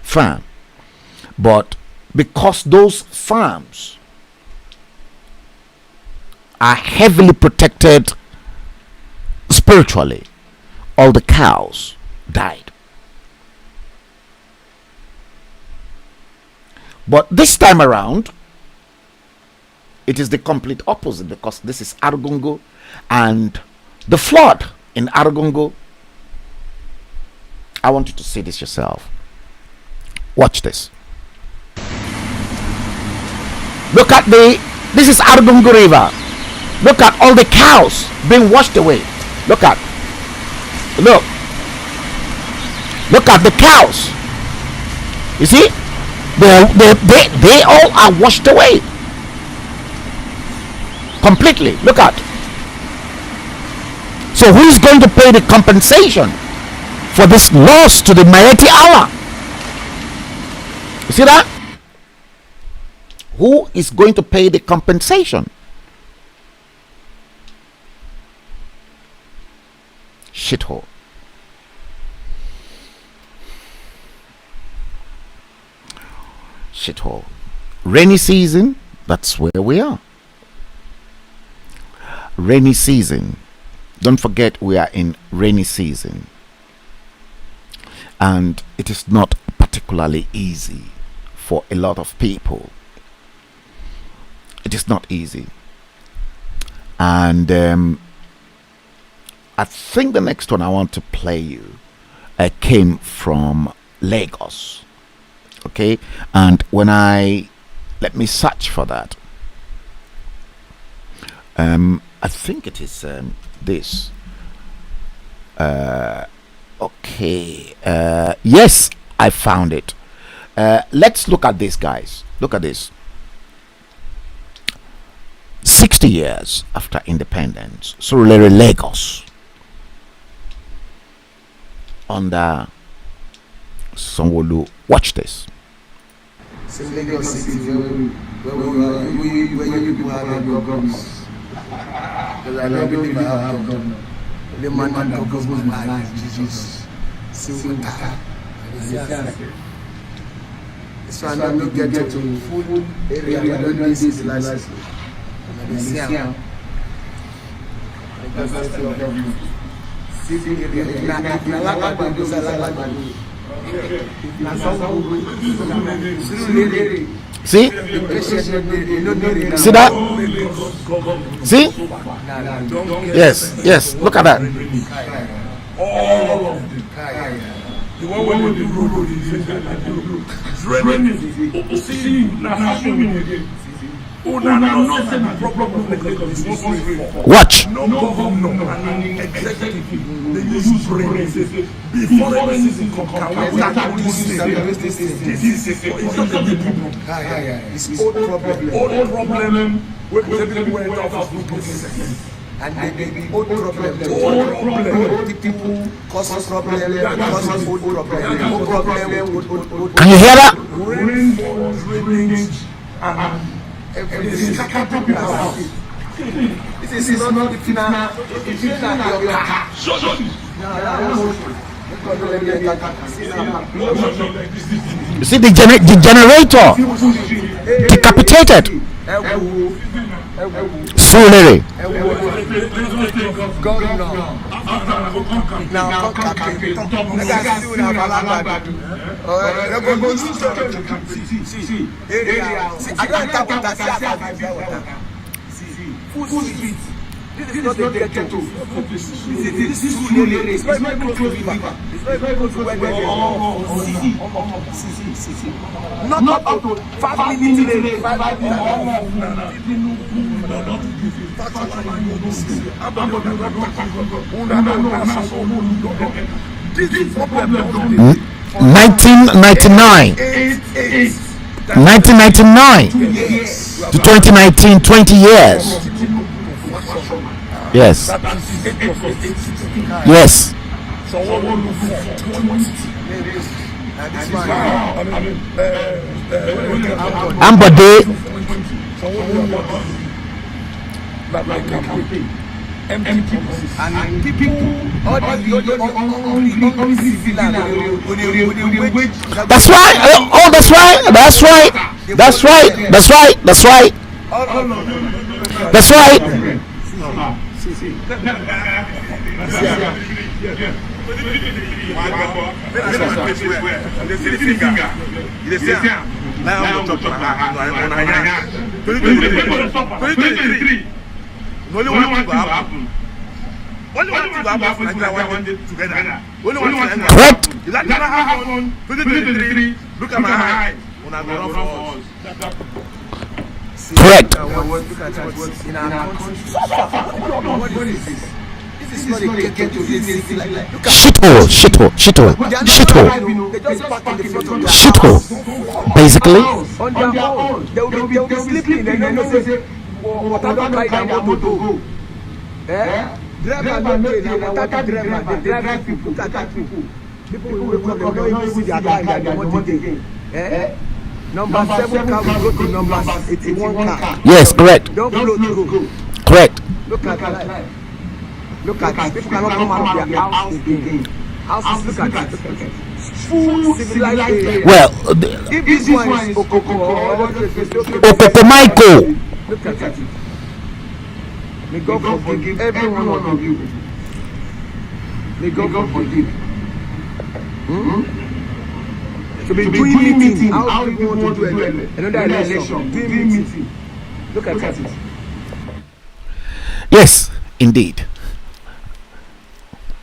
farm. But because those farms are heavily protected spiritually, all the cows died. But this time around, it is the complete opposite, because this is Argungu, and the flood in Argungu. I want you to see this yourself. Watch this. Look at this is Argungu River. Look at all the cows being washed away. Look at the cows. You see, they all are washed away completely. Look at. So who is going to pay the compensation for this loss to the mighty Allah? You see that? Who is going to pay the compensation? Shithole. Shithole. Rainy season, that's where we are. Rainy season. Don't forget, we are in rainy season. And it is not particularly easy for a lot of people. It is not easy. And I think the next one I want to play you came from Lagos. Okay, and when let me search for that. I think it is this. Okay. Yes, I found it. Let's look at this, guys. Look at this. 60 years after independence, Surulere, Lagos, under Sanwo-Olu. Watch this. Same Lagos City, where you people have your governments. Because I don't believe I have government. The man that governs my life is Jesus. Simple time. So I don't get to full area where I don't need this license. City area. See? See that? See? Yes. Look at that. All of them. The one when you do road is raining. See, now swimming again. Watch. No governor and executive, they use brains before the season comes. This is the people. It's old problem. Old problem. Where went off and the old problem. Old people cause problem. Cause old problem. Old problem. Can you hear that? Rainfall, drainage, and this is not the final. If you not your car. You see the generator decapitated. Surulere. This is not the ghetto. This is Surulere. It's very close to river. It's very close to where not up to 5 minutes. 5 1999 to 2019, 20 years. Yes. Sanwó-Olú for 20. And this Now, man, Ambode. Sanwó-Olú like campaign. Empty promises. and people, all the only civilian, That's right. Oh, that's right. That's right. That's right. That's right. That's right. That's right. Only one thing will happen. Only one thing will happen. Nigeria one day together. Only one thing. Correct. If that never happen, 2023, look at my eyes. When I go run for us. Correct. Look at what's in our country. What is this? This is not a get to this like Shithole. Shithole. Shithole. Shithole. they just park in the front of their Shithole. Basically. on their own. They will be sleeping. They don't know say water don't carry them motor go. Driver no dey na water the driver. They drive people. Look at that people. People will wake up. They don't even see their car. They want it again. Number 7 car will go to number 81 car. Yes. Correct. Don't float go. Correct. Look at that. Look at it. People cannot come out of their house again. Houses, look at it. Full civilized area. Well, If this one is Okoko or Okokomaiko. look at it. May God forgive every one of you. May God forgive. To be doing meeting, how do you want to do another election? Doing meeting. Look at it. Yes, indeed.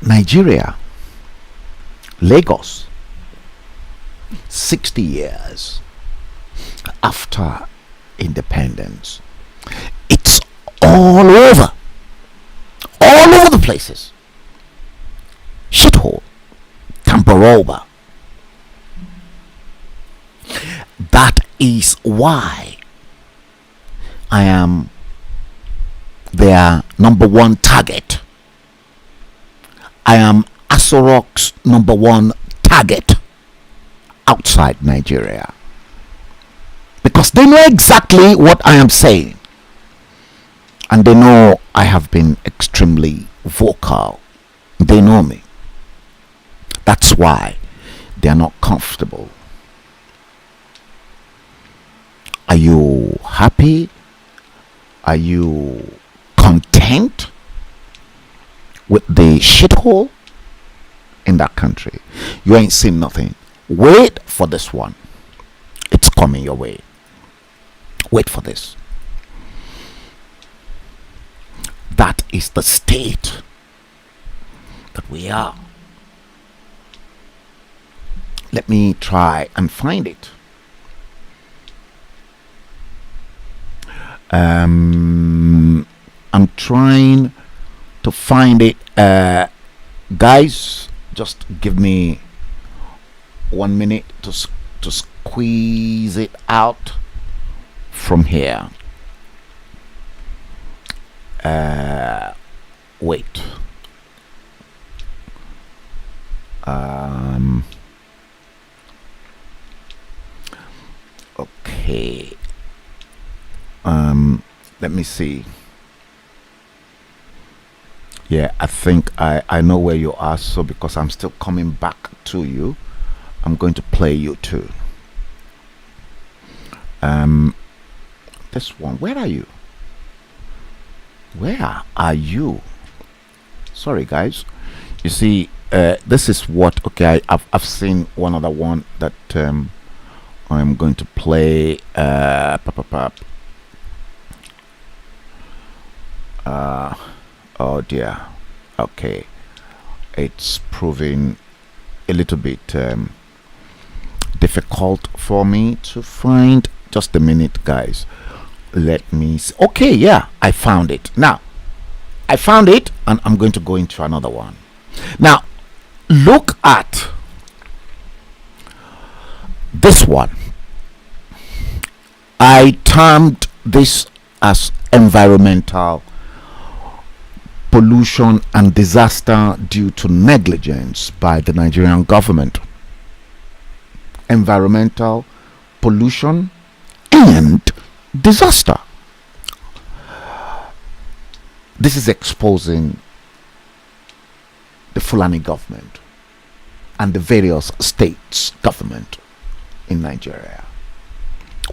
Nigeria, Lagos, 60 years after independence. It's all over the places. Shithole, Tambaroba. That is why I am their number one target. I am Asorok's number one target outside Nigeria. Because they know exactly what I am saying. And they know I have been extremely vocal. They know me. That's why they are not comfortable. Are you happy? Are you content with the shithole in that country? You ain't seen nothing. Wait for this one. It's coming your way. Wait for this. That is the state that we are. Let me try and find it. I'm trying to find it. Guys, just give me 1 minute to squeeze it out from here. Wait. Okay. Let me see. Yeah, I think I know where you are. So because I'm still coming back to you, I'm going to play you too. This one. Where are you? Where are you? Sorry, guys. You see, this is what. Okay, I've seen one other one that I'm going to play. Oh dear. Okay, it's proving a little bit difficult for me to find. Just a minute, guys. Let me see. Okay, yeah, I found it. Now I found it, and I'm going to go into another one. Now look at this one. I termed this as environmental pollution and disaster due to negligence by the Nigerian government. Environmental pollution and disaster. This is exposing the Fulani government and the various states' government in Nigeria.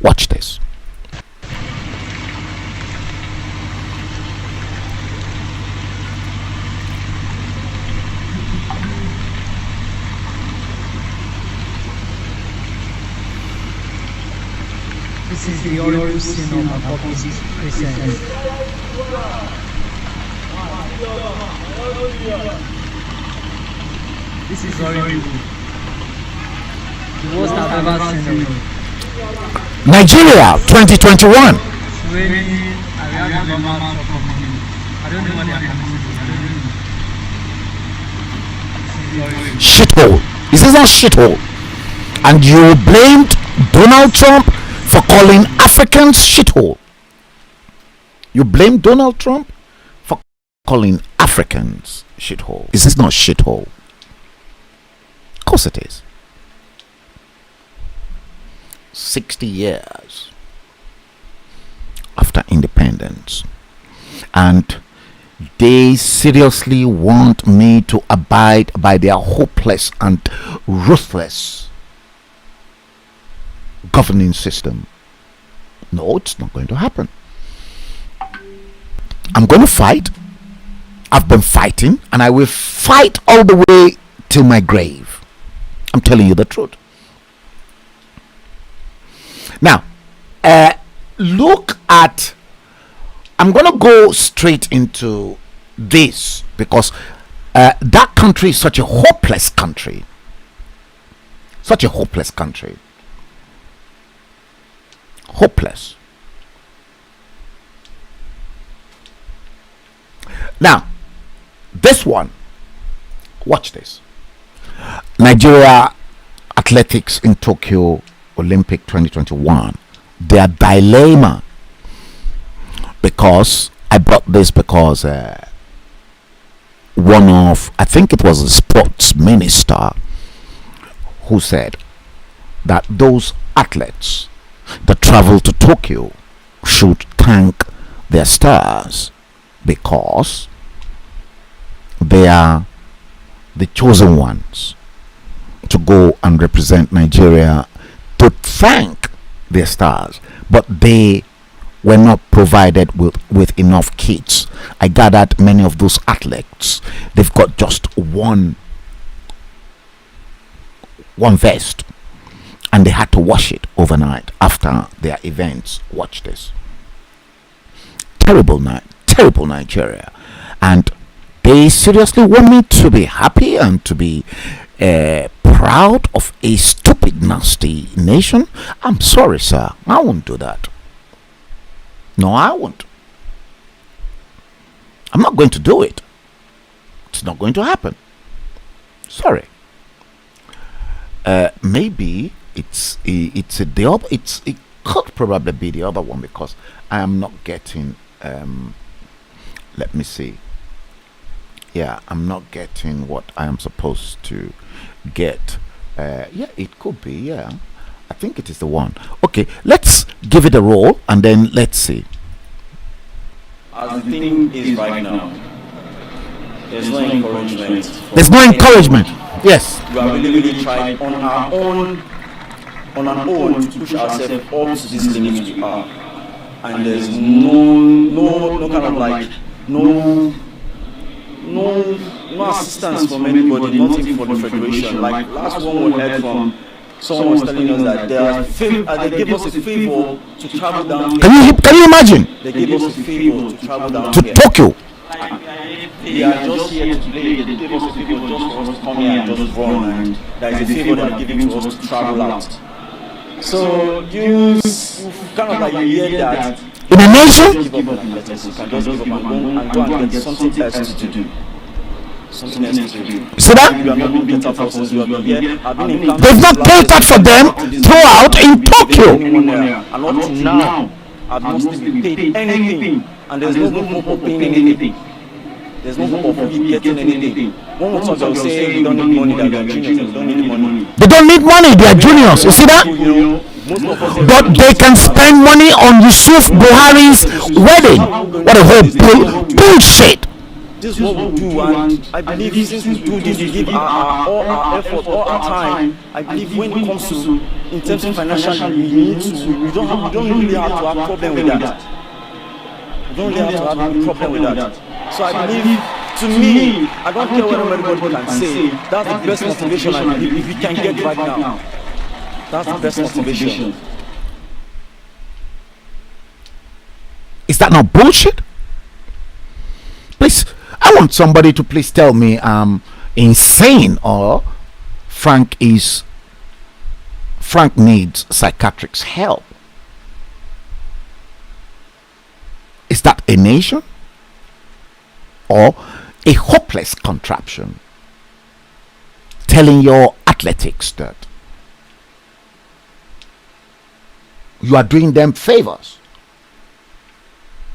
Watch this. This is the audio cinema publicist presents. This is horrible. The worst I've ever seen. Nigeria 2021. Really, I don't know what they are doing. Shithole. This is not shithole. And you blamed Donald Trump for calling Africans shithole. You blame Donald Trump for calling Africans shithole. Is this not shithole? Of course it is. 60 years after independence, and they seriously want me to abide by their hopeless and ruthless governing system. No, it's not going to happen. I'm going to fight. I've been fighting, and I will fight all the way till my grave. I'm telling you the truth. Now, look at, I'm going to go straight into this because that country is such a hopeless country. Such a hopeless country. Hopeless. Now, this one, watch this. Nigeria athletics in Tokyo Olympic 2021, their dilemma, because I brought this because one of, I think it was the sports minister who said that those athletes that travel to Tokyo should thank their stars because they are the chosen ones to go and represent Nigeria, to thank their stars, but they were not provided with enough kits. I gathered many of those athletes, they've got just one vest, and they had to wash it overnight after their events. Watch this. Terrible Nigeria. And they seriously want me to be happy and to be proud of a stupid, nasty nation. I'm sorry, sir. I won't do that. No, I won't. I'm not going to do it. It's not going to happen. Sorry. Maybe it could probably be the other one because I am not getting. Let me see. Yeah, I'm not getting what I am supposed to get. Yeah, it could be. Yeah, I think it is the one. Okay, let's give it a roll and then let's see. As the thing is right now, there's no encouragement. There's no encouragement. Yes. We are really trying on our own to push ourselves up to this limit we are, and there's no kind of like no assistance from anybody, nothing for the federation. Like last one we heard from someone was telling us that they gave us a favor to travel down here. Can you imagine? They gave us a favor to travel down To here. Tokyo. They are just here to play. They gave us a favor just for us to come here and just run, and that is a favor they are giving to us to travel out. So you kind of like you hear that. In a nation? Give up and let us. You can just give up and go and get something else to do. Something else to do. See that? You are not being catered for since you have been here. They've not catered for them throughout in Tokyo. And up to now, I've not still been paid anything. And there's no hope of paying anything. there's no hope of really getting anything. When we talk, they'll say we don't need money, that they're juniors, they don't need money. They don't need money, they are juniors. You see that? Most of us But they can spend money on Yusuf Buhari's wedding. What a whole bullshit. This is what we do, and I believe since we do this, we give all our effort, all our time. I believe when it comes to, in terms of financial, we don't really have to have a problem with that. We don't really have to have a problem with that. So I believe, to me, I don't care what anybody can say, that's the best motivation I believe if we can get right now. That's the best motivation. Is that not bullshit? Please, I want somebody to please tell me I'm insane or Frank needs psychiatric help. Is that a nation or a hopeless contraption telling your athletics that you are doing them favors?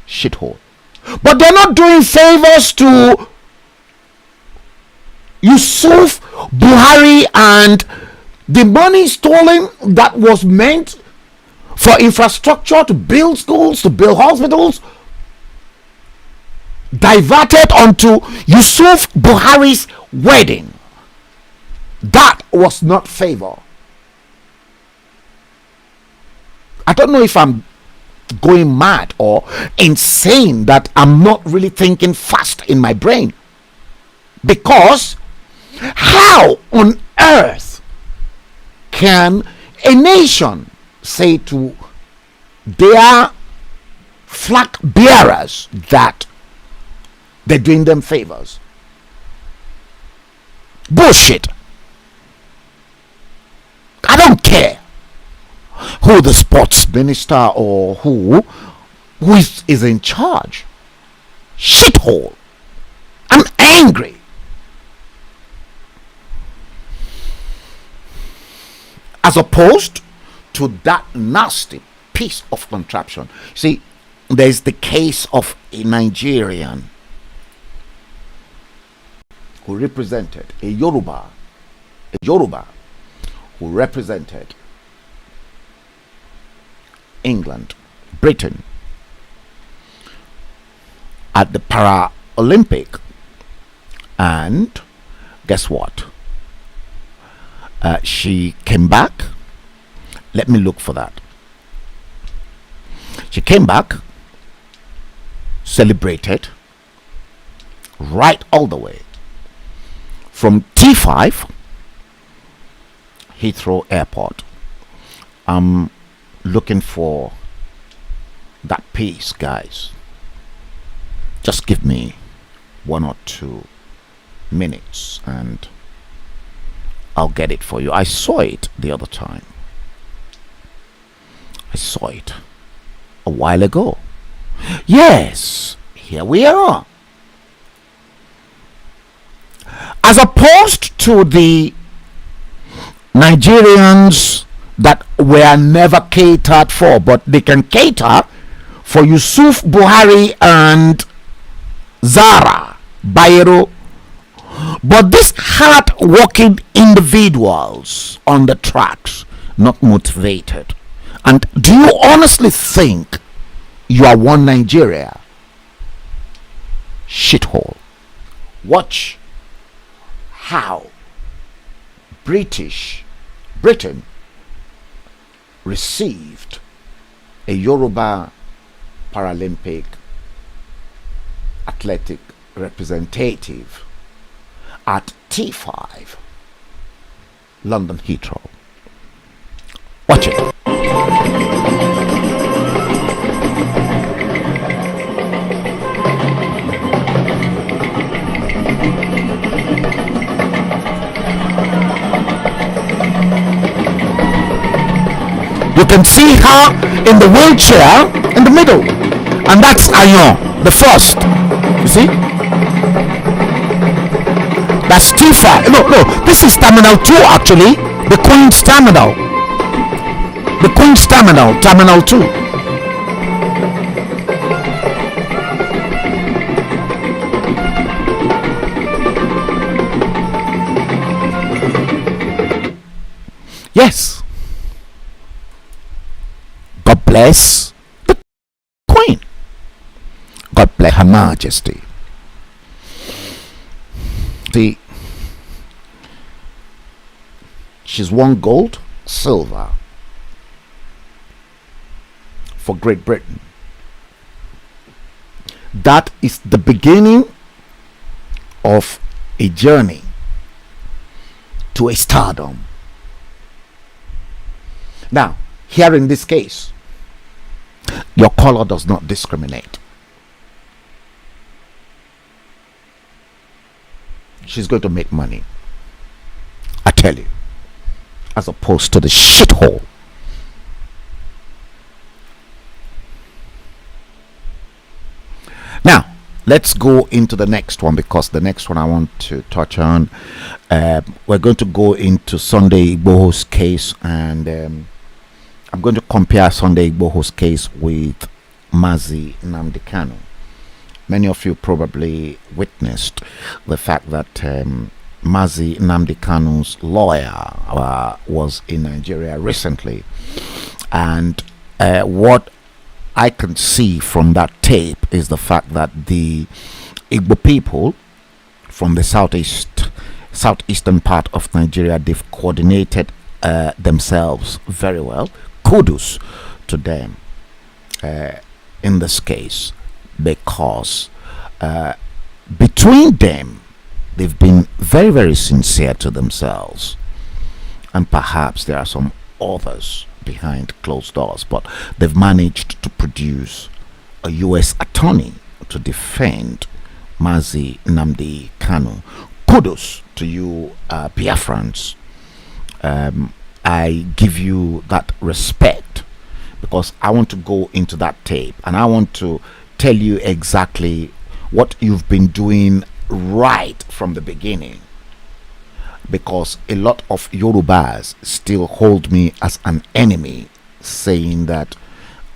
Shithole. But they're not doing favors to Yusuf Buhari, and the money stolen that was meant for infrastructure, to build schools, to build hospitals, diverted onto Yusuf Buhari's wedding. That was not favor. I don't know if I'm going mad or insane, that I'm not really thinking fast in my brain. Because how on earth can a nation say to their flag bearers that they're doing them favors? Bullshit. I don't care who the sports minister or who is in charge. Shithole. I'm angry. As opposed to that nasty piece of contraption. See, there's the case of a Nigerian who represented a Yoruba who represented England, Britain at the Paralympic, and guess what? She came back. Let me look for that. She came back, celebrated right all the way from T5 Heathrow Airport. I'm looking for that piece, guys. Just give me 1 or 2 minutes and I'll get it for you. I saw it the other time. I saw it a while ago. Yes, here we are. As opposed to the Nigerians that were never catered for, but they can cater for Yusuf Buhari and Zara Bayero. But these hard-working individuals on the tracks, not motivated. And do you honestly think you are one Nigeria? Shithole. Watch how Britain received a Yoruba Paralympic athletic representative at T5 London Heathrow. Watch it. You can see her in the wheelchair in the middle, and that's Ayon, the first. You see? That's T5. No, this is Terminal 2 actually. The Queen's Terminal. The Queen's Terminal, Terminal 2. Yes. God bless the Queen. God bless Her Majesty. She's won gold, silver for Great Britain. That is the beginning of a journey to a stardom. Now, here in this case, your color does not discriminate. She's going to make money, I tell you, as opposed to the shithole. Now, let's go into the next one, because the next one I want to touch on, we're going to go into Sunday Igboho's case, and I'm going to compare Sunday Igboho's case with Mazi Nnamdi Kanu. Many of you probably witnessed the fact that Mazi Nnamdi Kanu's lawyer was in Nigeria recently, and what I can see from that tape is the fact that the Igbo people from the southeastern part of Nigeria, they've coordinated themselves very well. Kudos to them in this case, because between them they've been very, very sincere to themselves, and perhaps there are some others behind closed doors, but they've managed to produce a US attorney to defend Mazi Nnamdi Kanu. Kudos to you, Biafrans. I give you that respect, because I want to go into that tape and I want to tell you exactly what you've been doing right from the beginning, because a lot of Yorubas still hold me as an enemy, saying that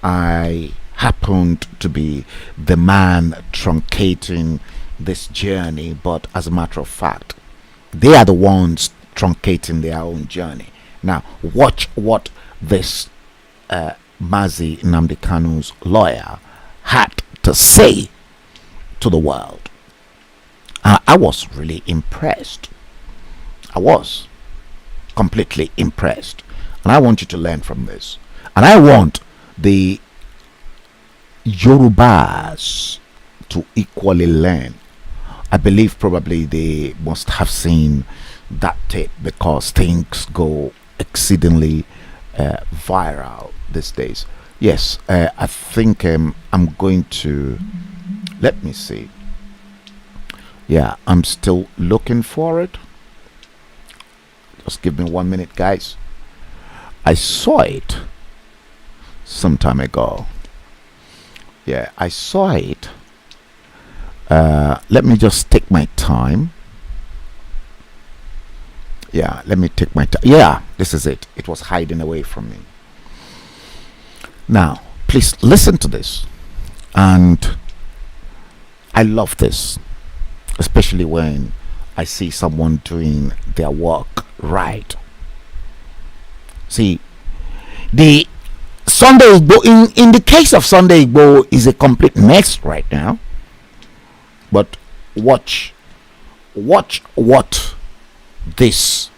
I happened to be the man truncating this journey, but as a matter of fact, they are the ones truncating their own journey. Now, watch what this Mazi Nnamdi Kanu's lawyer had to say to the world. I was really impressed. I was completely impressed, and I want you to learn from this, and I want the Yorubas to equally learn. I believe probably they must have seen that tape, because things go exceedingly viral these days. Yes, I think I'm going to, let me see. Yeah, I'm still looking for it. Just give me 1 minute, guys. I saw it some time ago. Yeah, I saw it. Let me just take my time. Yeah, let me take my time. Yeah, this is it. It was hiding away from me. Now, please listen to this. And I love this, especially when I see someone doing their work right. See, the Sunday Igbo, in the case of Sunday Igbo, is a complete mess right now. But watch what this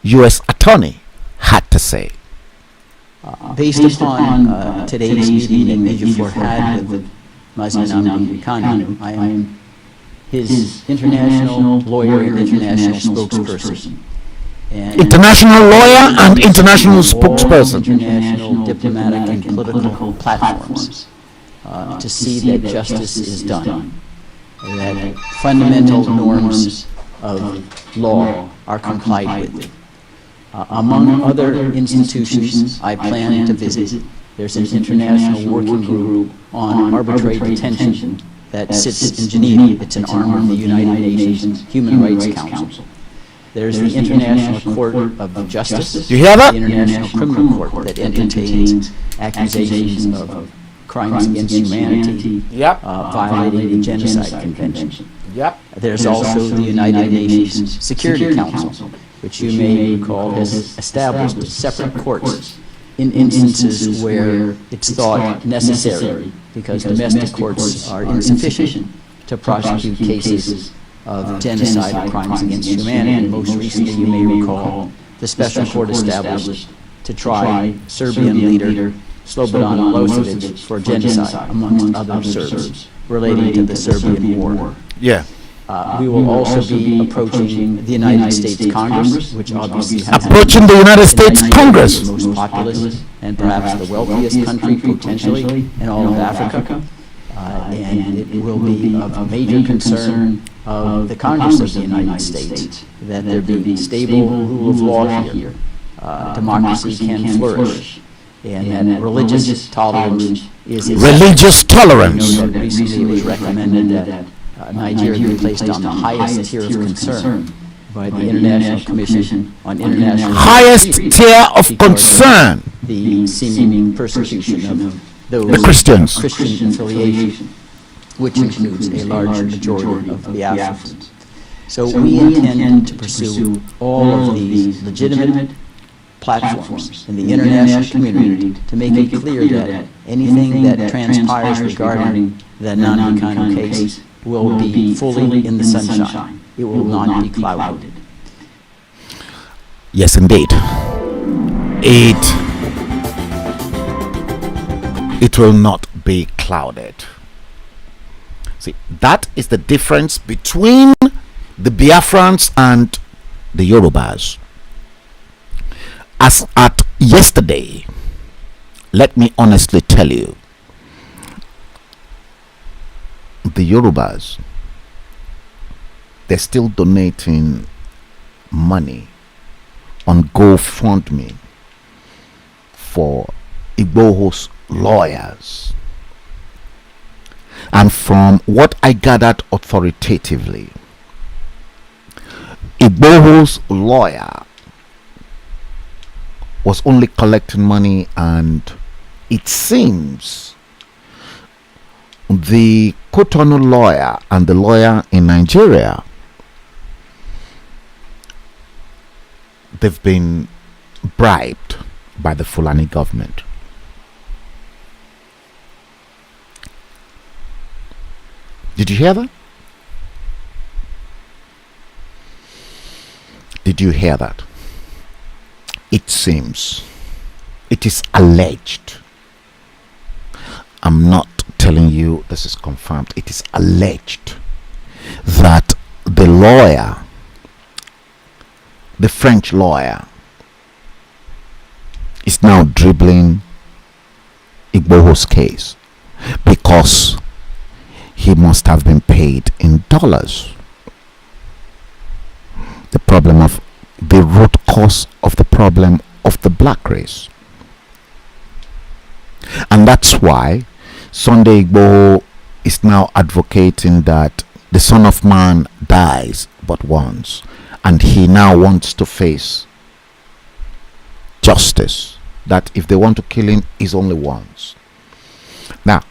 U.S. attorney had to say. Based upon today's meeting that you had with Mazi Nnamdi Kanu, I am his international lawyer and international spokesperson. And international lawyer and international spokesperson. International diplomatic and political platforms to see that justice is done, that fundamental norms of law are complied with. Among other institutions I plan to visit, there's an international working group on arbitrary detention that sits in Geneva. It's an arm of the United Nations Human Rights Council. There's the International Court of Justice. You hear that? The International Criminal Court that entertains accusations of crimes against humanity, violating the Genocide Convention. Yep. There's also the United Nations Security Council which you may recall has established separate courts in instances where it's thought necessary, because domestic courts are insufficient to prosecute cases of genocide or crimes against humanity. Most recently, you may recall, the special court established to try Serbian leader Slobodan Milosevic for genocide, amongst other Serbs, relating to the Serbian war. Yeah. We will also be approaching the United States Congress, which obviously has Approaching the United States Congress. the most populous and perhaps the wealthiest country potentially in all of Africa. And it will be of major concern of the Congress of the United States that there be stable rule of law here. Democracy can flourish, and that religious tolerance is Religious tolerance. that recently it was recommended that Nigeria be placed on the highest tier of concern by the International Commission on International Highest Treaties tier of because concern. the seeming persecution of those The Christians. Christian affiliation, which includes a large majority of the Africans. So we intend to pursue all of these legitimate platforms in the international community to make it clear that anything that transpires regarding the Nnamdi Kanu case will be fully in the sunshine. It will not be clouded. Yes, indeed. It will not be clouded. See, that is the difference between the Biafrans and the Yorubas. As at yesterday, let me honestly tell you, the Yorubas, they're still donating money on GoFundMe for Igboho's lawyers. And from what I gathered authoritatively, Igboho's lawyer was only collecting money, and it seems the Cotonou lawyer and the lawyer in Nigeria, they've been bribed by the Fulani government. Did you hear that? Did you hear that? It seems, it is alleged. I'm not telling you this is confirmed. It is alleged that the lawyer, the French lawyer, is now dribbling Igboho's case because he must have been paid in dollars. The problem of the root cause of the problem of the black race. And that's why Sunday Igboho is now advocating that the Son of Man dies but once, and he now wants to face justice, that if they want to kill him is only once. Now,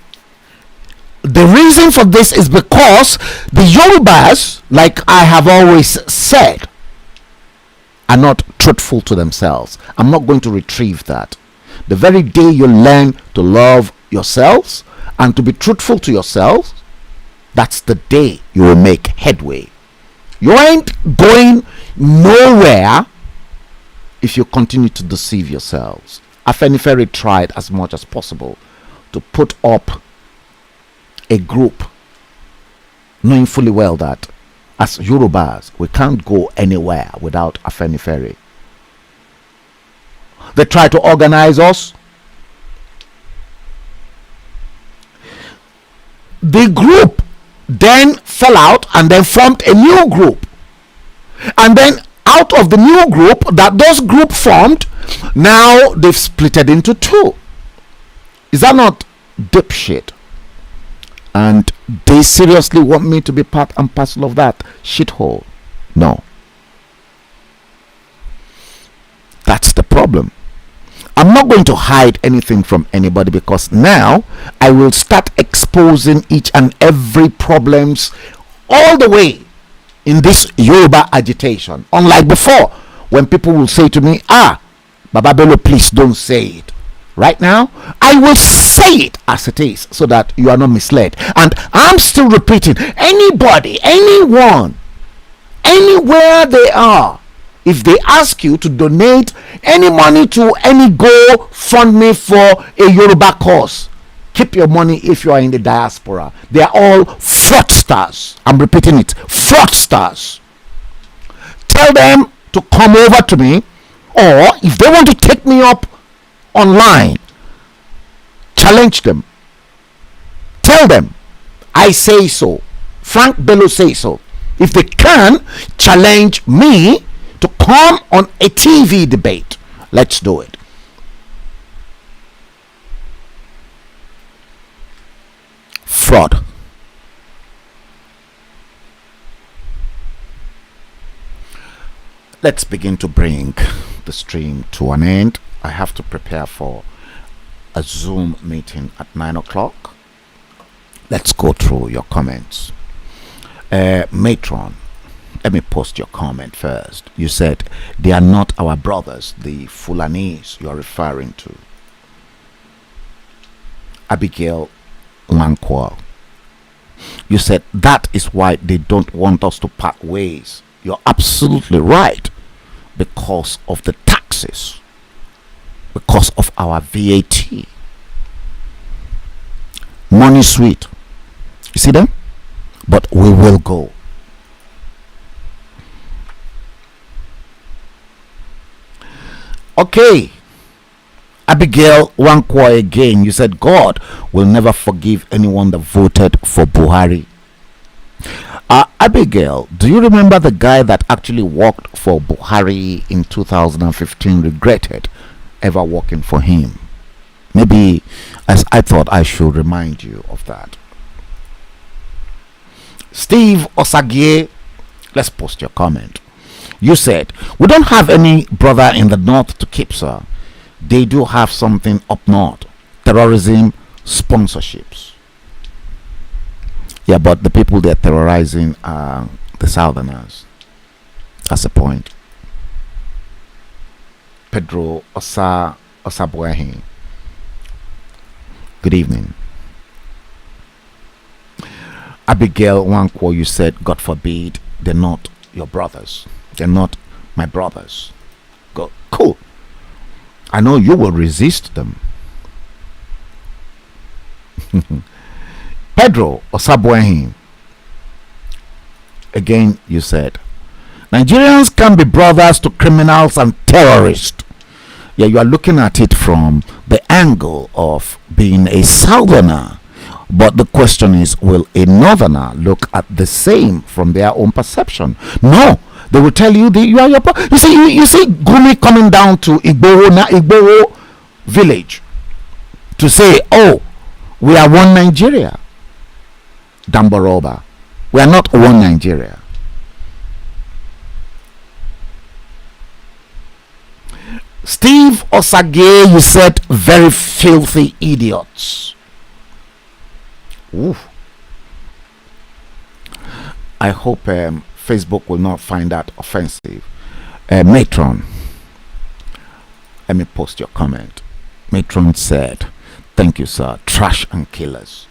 the reason for this is because the Yorubas, like I have always said, are not truthful to themselves. I'm not going to retrieve that. The very day you learn to love yourselves and to be truthful to yourselves, that's the day you will make headway. You ain't going nowhere if you continue to deceive yourselves. Afenifere tried as much as possible to put up a group, knowing fully well that as Yorubas, we can't go anywhere without Afenifere. They try to organize us. The group then fell out and then formed a new group. And then out of the new group that those group formed, now they've splitted into two. Is that not dipshit? And they seriously want me to be part and parcel of that shithole? No. That's the problem. I'm not going to hide anything from anybody, because now I will start exposing each and every problems all the way in this Yoruba agitation. Unlike before, when people will say to me, Baba Bello, please don't say it. Right now, I will say it as it is so that you are not misled. And I'm still repeating, anybody, anyone, anywhere they are, if they ask you to donate any money to any GoFundMe for a Yoruba cause, keep your money if you are in the diaspora. They are all fraudsters. I'm repeating it, fraudsters. Tell them to come over to me, or if they want to take me up online, challenge them. Tell them I say so. Frank Bello say so. If they can challenge me to come on a TV debate, let's do it. Fraud. Let's begin to bring the stream to an end. I have to prepare for a Zoom meeting at 9 o'clock. Let's go through your comments. Matron, let me post your comment first. You said they are not our brothers, the Fulanese you are referring to. Abigail Lankwa, you said that is why they don't want us to part ways. You're absolutely right, because of the taxes, because of our VAT. Money sweet, you see them, but we will go. Okay, Abigail Wankwa again, you said God will never forgive anyone that voted for Buhari. Abigail, do you remember the guy that actually worked for Buhari in 2015 regretted ever working for him? Maybe, as I thought I should remind you of that. Steve Osagie, let's post your comment. You said, we don't have any brother in the north to keep, sir. They do have something up north. Terrorism, sponsorships. Yeah, but the people they're terrorizing are the southerners. That's the point. Pedro Osabuahi, good evening. Abigail Wankwo, you said, God forbid, they're not your brothers. They're not my brothers. Go. Cool. I know you will resist them. Pedro Osabuahi, again you said, Nigerians can be brothers to criminals and terrorists. Yeah, you are looking at it from the angle of being a southerner. But the question is, will a northerner look at the same from their own perception? No, they will tell you that you are your you see Gumi coming down to Igboho village to say, oh, we are one Nigeria. Damboroba, we are not one Nigeria. Steve Osage, you said, very filthy idiots. Ooh. I hope Facebook will not find that offensive. Matron, let me post your comment. Matron said, thank you, sir. Trash and killers.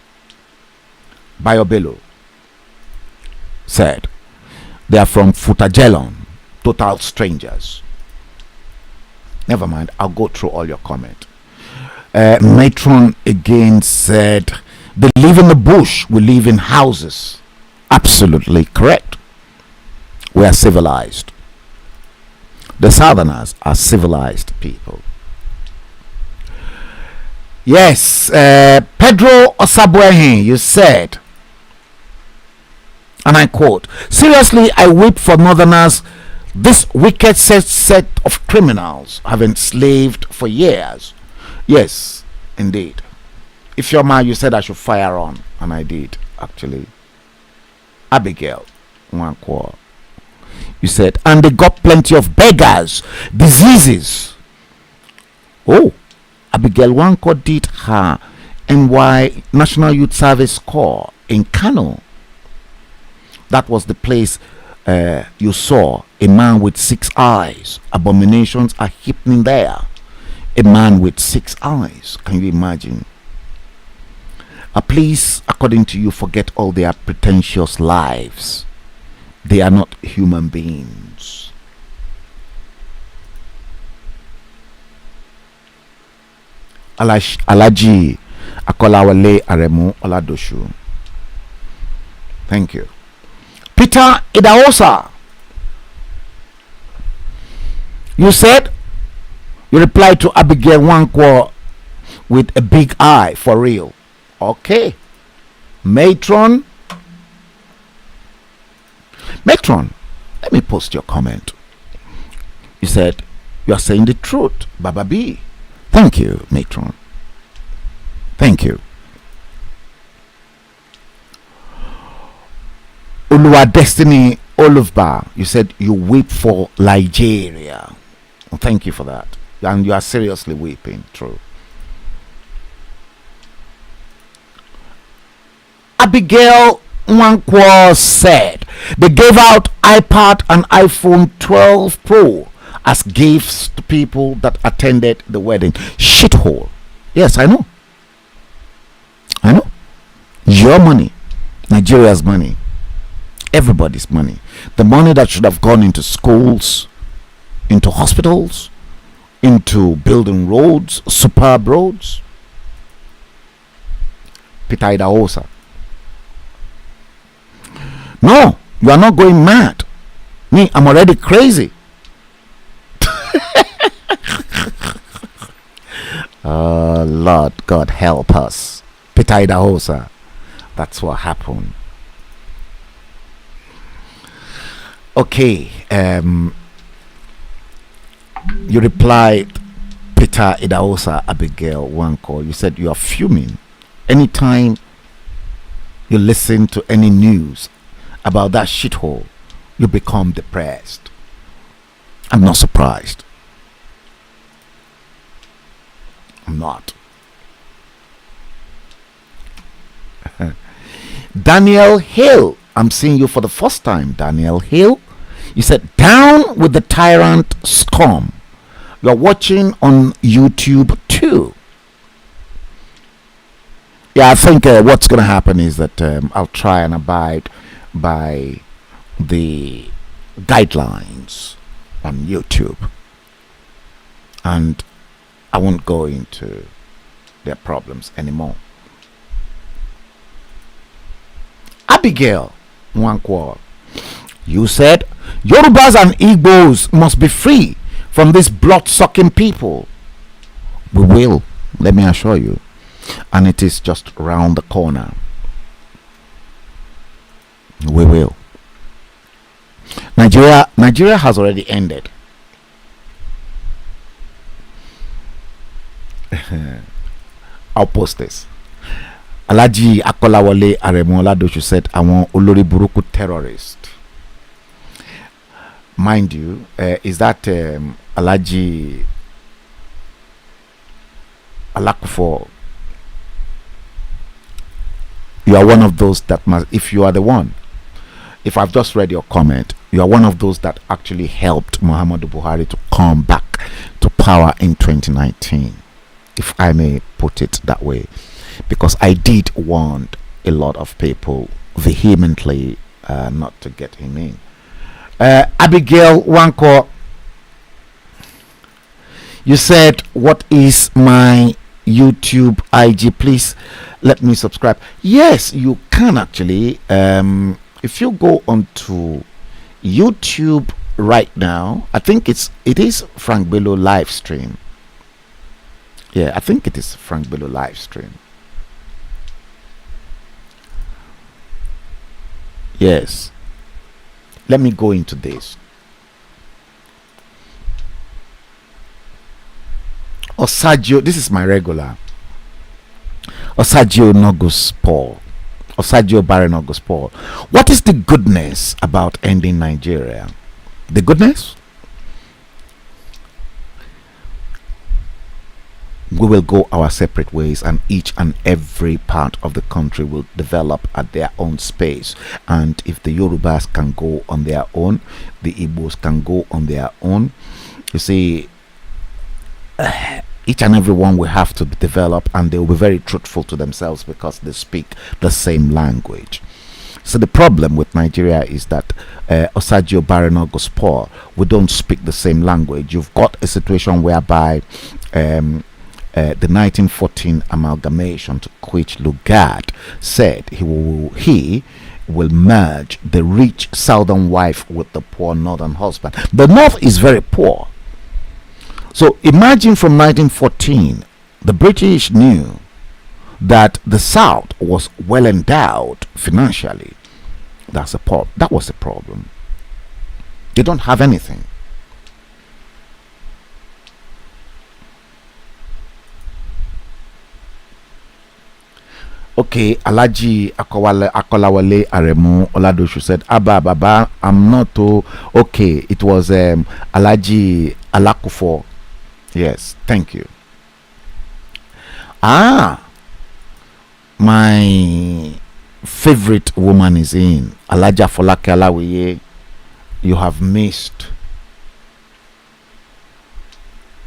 Biobello said, they are from Futajelon, total strangers. Never mind, I'll go through all your comment. Matron again said, they live in the bush, we live in houses. Absolutely correct. We are civilized. The southerners are civilized people. Yes, Pedro Osabuehi, you said, and I quote, seriously, I weep for northerners. This wicked set of criminals have enslaved for years. Yes, indeed. If you're mad, you said I should fire on, and I did, actually. Abigail Wankwo, you said, and they got plenty of beggars, diseases. Oh, Abigail Wankwo did her NY National Youth Service Corps in Kano. That was the place you saw a man with 6 eyes. Abominations are happening there. A man with 6 eyes. Can you imagine? Please, according to you, forget all their pretentious lives. They are not human beings. Alaji Akolawale Aremu Oladoshu. Thank you. Peter Idaosa. You said you replied to Abigail Wankwo with a big eye, for real. Okay. Matron, let me post your comment. You said you are saying the truth, Baba B. Thank you, Matron. Thank you. Uluwa Destiny Olufba, you said you weep for Nigeria. Well, thank you for that. And you are seriously weeping, true. Abigail Wankwo said they gave out iPad and iPhone 12 Pro as gifts to people that attended the wedding. Shithole. Yes, I know. Your money, Nigeria's money, everybody's money. The money that should have gone into schools, into hospitals, into building roads, superb roads. Peter Idahosa. No, you are not going mad. Me, I'm already crazy. Lord God help us. Peter Idahosa. That's what happened. Okay. You replied, Peter Idahosa Abigail Wankwo. You said you are fuming. Anytime you listen to any news about that shithole, you become depressed. I'm not surprised. I'm not. Daniel Hill, I'm seeing you for the first time. Daniel Hill, you said down with the tyrant scum. You're watching on YouTube too. Yeah, I think what's going to happen is that I'll try and abide by the guidelines on YouTube, and I won't go into their problems anymore. Abigail Wankwo, you said Yorubas and Igbos must be free from these blood-sucking people. We will, let me assure you, and it is just round the corner. We will. Nigeria has already ended. I'll post this. Alaji Akolawale Aremola Doshu said, "Àwọn olórí burúkú terrorist." Mind you, is that Alaji Alakufo? You are one of those that must, if you are the one, if I've just read your comment, you are one of those that actually helped Muhammadu Buhari to come back to power in 2019, if I may put it that way, because I did want a lot of people vehemently not to get him in. Abigail Wankwo, you said, what is my YouTube IG? Please let me subscribe. Yes, you can actually. If you go onto YouTube right now, I think it is Frank Bello live stream. Yeah, I think it is Frank Bello live stream. Yes. Let me go into this. Osadio, this is my regular. Osadio Nogus Paul. Osadio Baron August Paul. What is the goodness about ending Nigeria? The goodness? we will go our separate ways, and each and every part of the country will develop at their own space. And if the Yorubas can go on their own, the Igbos can go on their own. You see, each and every one will have to develop, and they will be very truthful to themselves because they speak the same language. So the problem with Nigeria is that Osagio Barino Gospor, we don't speak the same language. You've got a situation whereby the 1914 amalgamation, to which Lugard said he will merge the rich southern wife with the poor northern husband. The north is very poor. So imagine from 1914, the British knew that the South was well endowed financially. That was the problem. They don't have anything. Okay, Alaji Akolawale Aremu Oladoshu said, Abba Baba, I'm not okay. It was Alaji Alakufo. Yes, thank you. My favorite woman is in Alaja Folake Alawiye. You have missed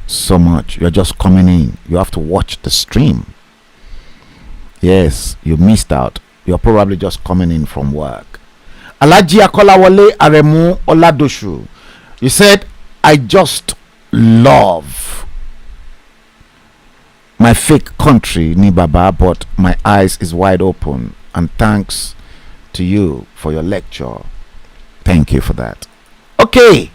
so much. You're just coming in. You have to watch the stream. Yes, you missed out. You're probably just coming in from work. Alaji Akolawale Aremu Oladoshu, you said, I just love my fake country, ni baba, but my eyes is wide open. And thanks to you for your lecture. Thank you for that. Okay.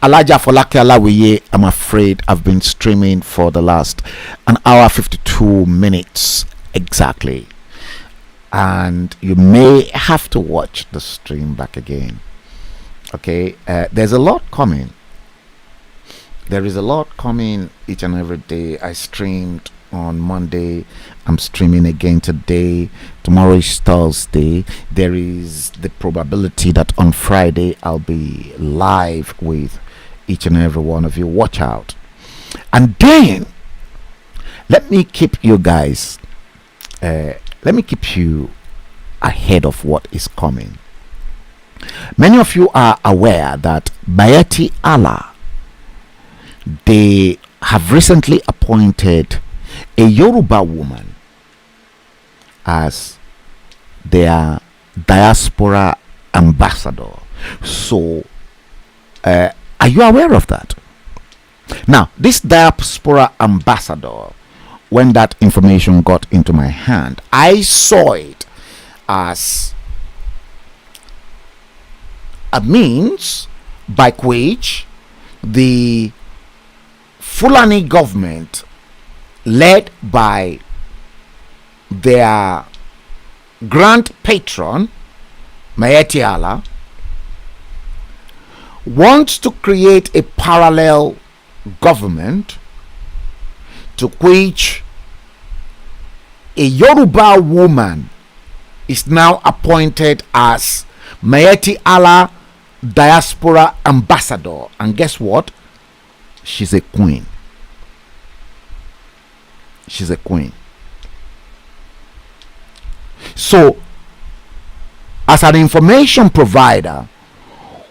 Alaja Folake Alawiye, I'm afraid I've been streaming for the last an hour 52 minutes exactly. And you may have to watch the stream back again. Okay. There's a lot coming. There is a lot coming each and every day. I streamed on Monday. I'm streaming again today. Tomorrow is Thursday. There is the probability that on Friday I'll be live with each and every one of you. Watch out. And then let me keep you guys let me keep you ahead of what is coming. Many of you are aware that Bayeti Allah, they have recently appointed a Yoruba woman as their diaspora ambassador. So are you aware of that? Now, this diaspora ambassador, when that information got into my hand, I saw it as a means by which the Fulani government, led by their grand patron Mayeti Allah, wants to create a parallel government to which a Yoruba woman is now appointed as Mayeti Allah diaspora ambassador. And guess what? She's a queen. She's a queen. So, as an information provider,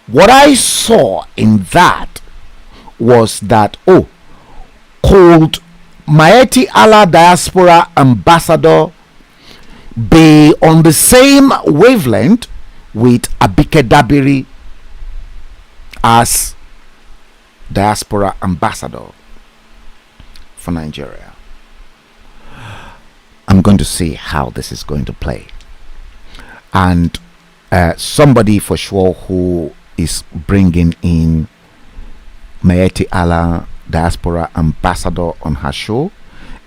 what I saw in that was that, could Mayeti Allah diaspora ambassador be on the same wavelength with Abike Dabiri as diaspora ambassador for Nigeria? I'm going to see how this is going to play. And somebody for sure who is bringing in Mayeti Allah diaspora ambassador on her show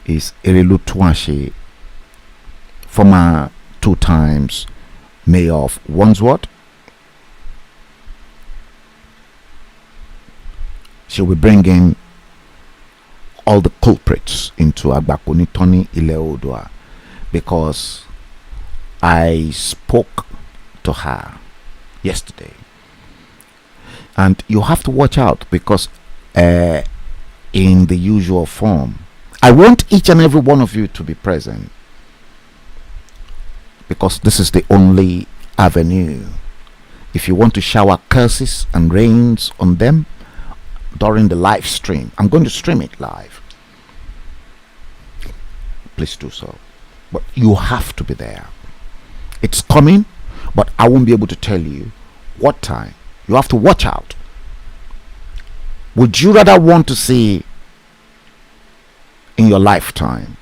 is Erelu Tuanshi, former 2 times mayor of Wandsworth. She will bring in all the culprits into Agbakunitoni Ileodua, because I spoke to her yesterday. And you have to watch out, because in the usual form, I want each and every one of you to be present, because this is the only avenue. If you want to shower curses and rains on them during the live stream, I'm going to stream it live. Please do so. But you have to be there. It's coming, but I won't be able to tell you what time. You have to watch out. Would you rather want to see in your lifetime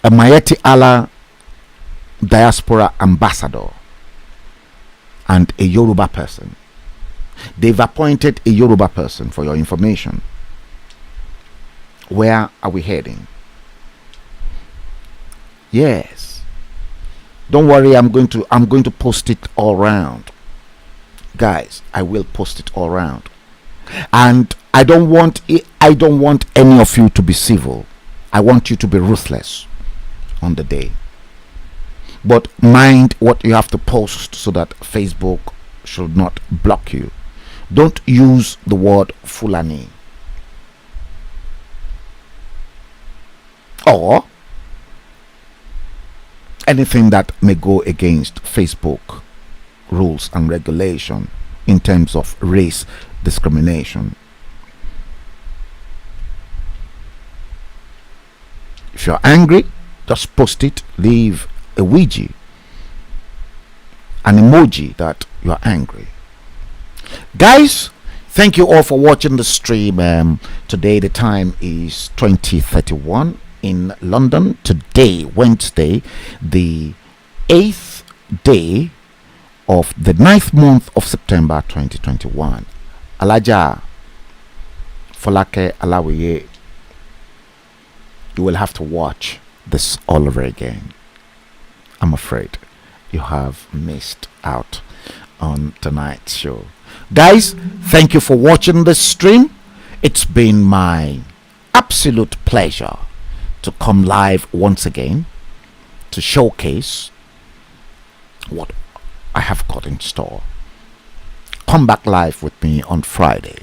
a Mayeti Allah diaspora ambassador and a Yoruba person? They've appointed a Yoruba person, for your information. Where are we heading? Yes. Don't worry, I'm going to post it all around. Guys, I will post it all around. And I don't want any of you to be civil. I want you to be ruthless on the day. But mind what you have to post so that Facebook should not block you. Don't use the word Fulani or anything that may go against Facebook rules and regulation in terms of race discrimination. If you're angry, just post it, leave a Ouija, an emoji that you are angry. Guys, thank you all for watching the stream. Today the time is 20:31 in London. Today, Wednesday, the 8th day of the 9th month of September 2021. Alaja Folake Alawiye, you will have to watch this all over again. I'm afraid you have missed out on tonight's show. Guys, thank you for watching this stream. It's been my absolute pleasure to come live once again to showcase what I have got in store. Come back live with me on Friday,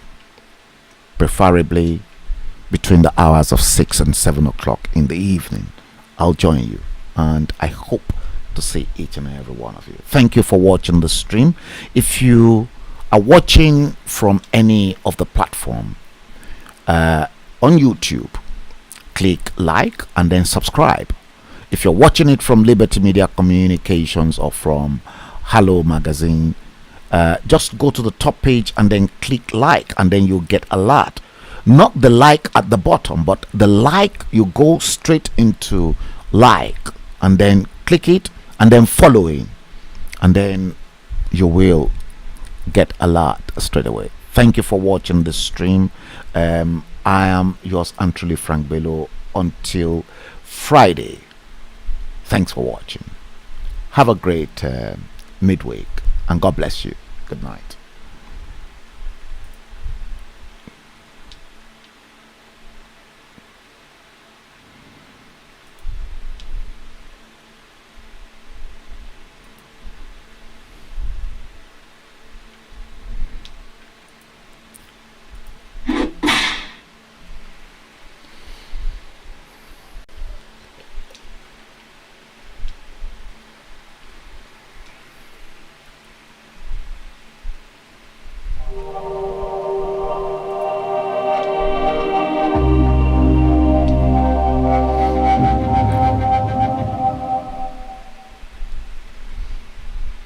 preferably between the hours of 6 and 7 o'clock in the evening. I'll join you, and I hope to see each and every one of you. Thank you for watching the stream. If you are watching from any of the platform on YouTube, click like and then subscribe. If you're watching it from Liberty Media Communications or from HALLO magazine, just go to the top page and then click like, and then you'll get a lot. Not the like at the bottom, but the like, you go straight into like and then click it and then following, and then you will get a lot straight away. Thank you for watching this stream. I am yours and truly, Frank Bello. Until Friday, thanks for watching. Have a great midweek, and God bless you. Good night.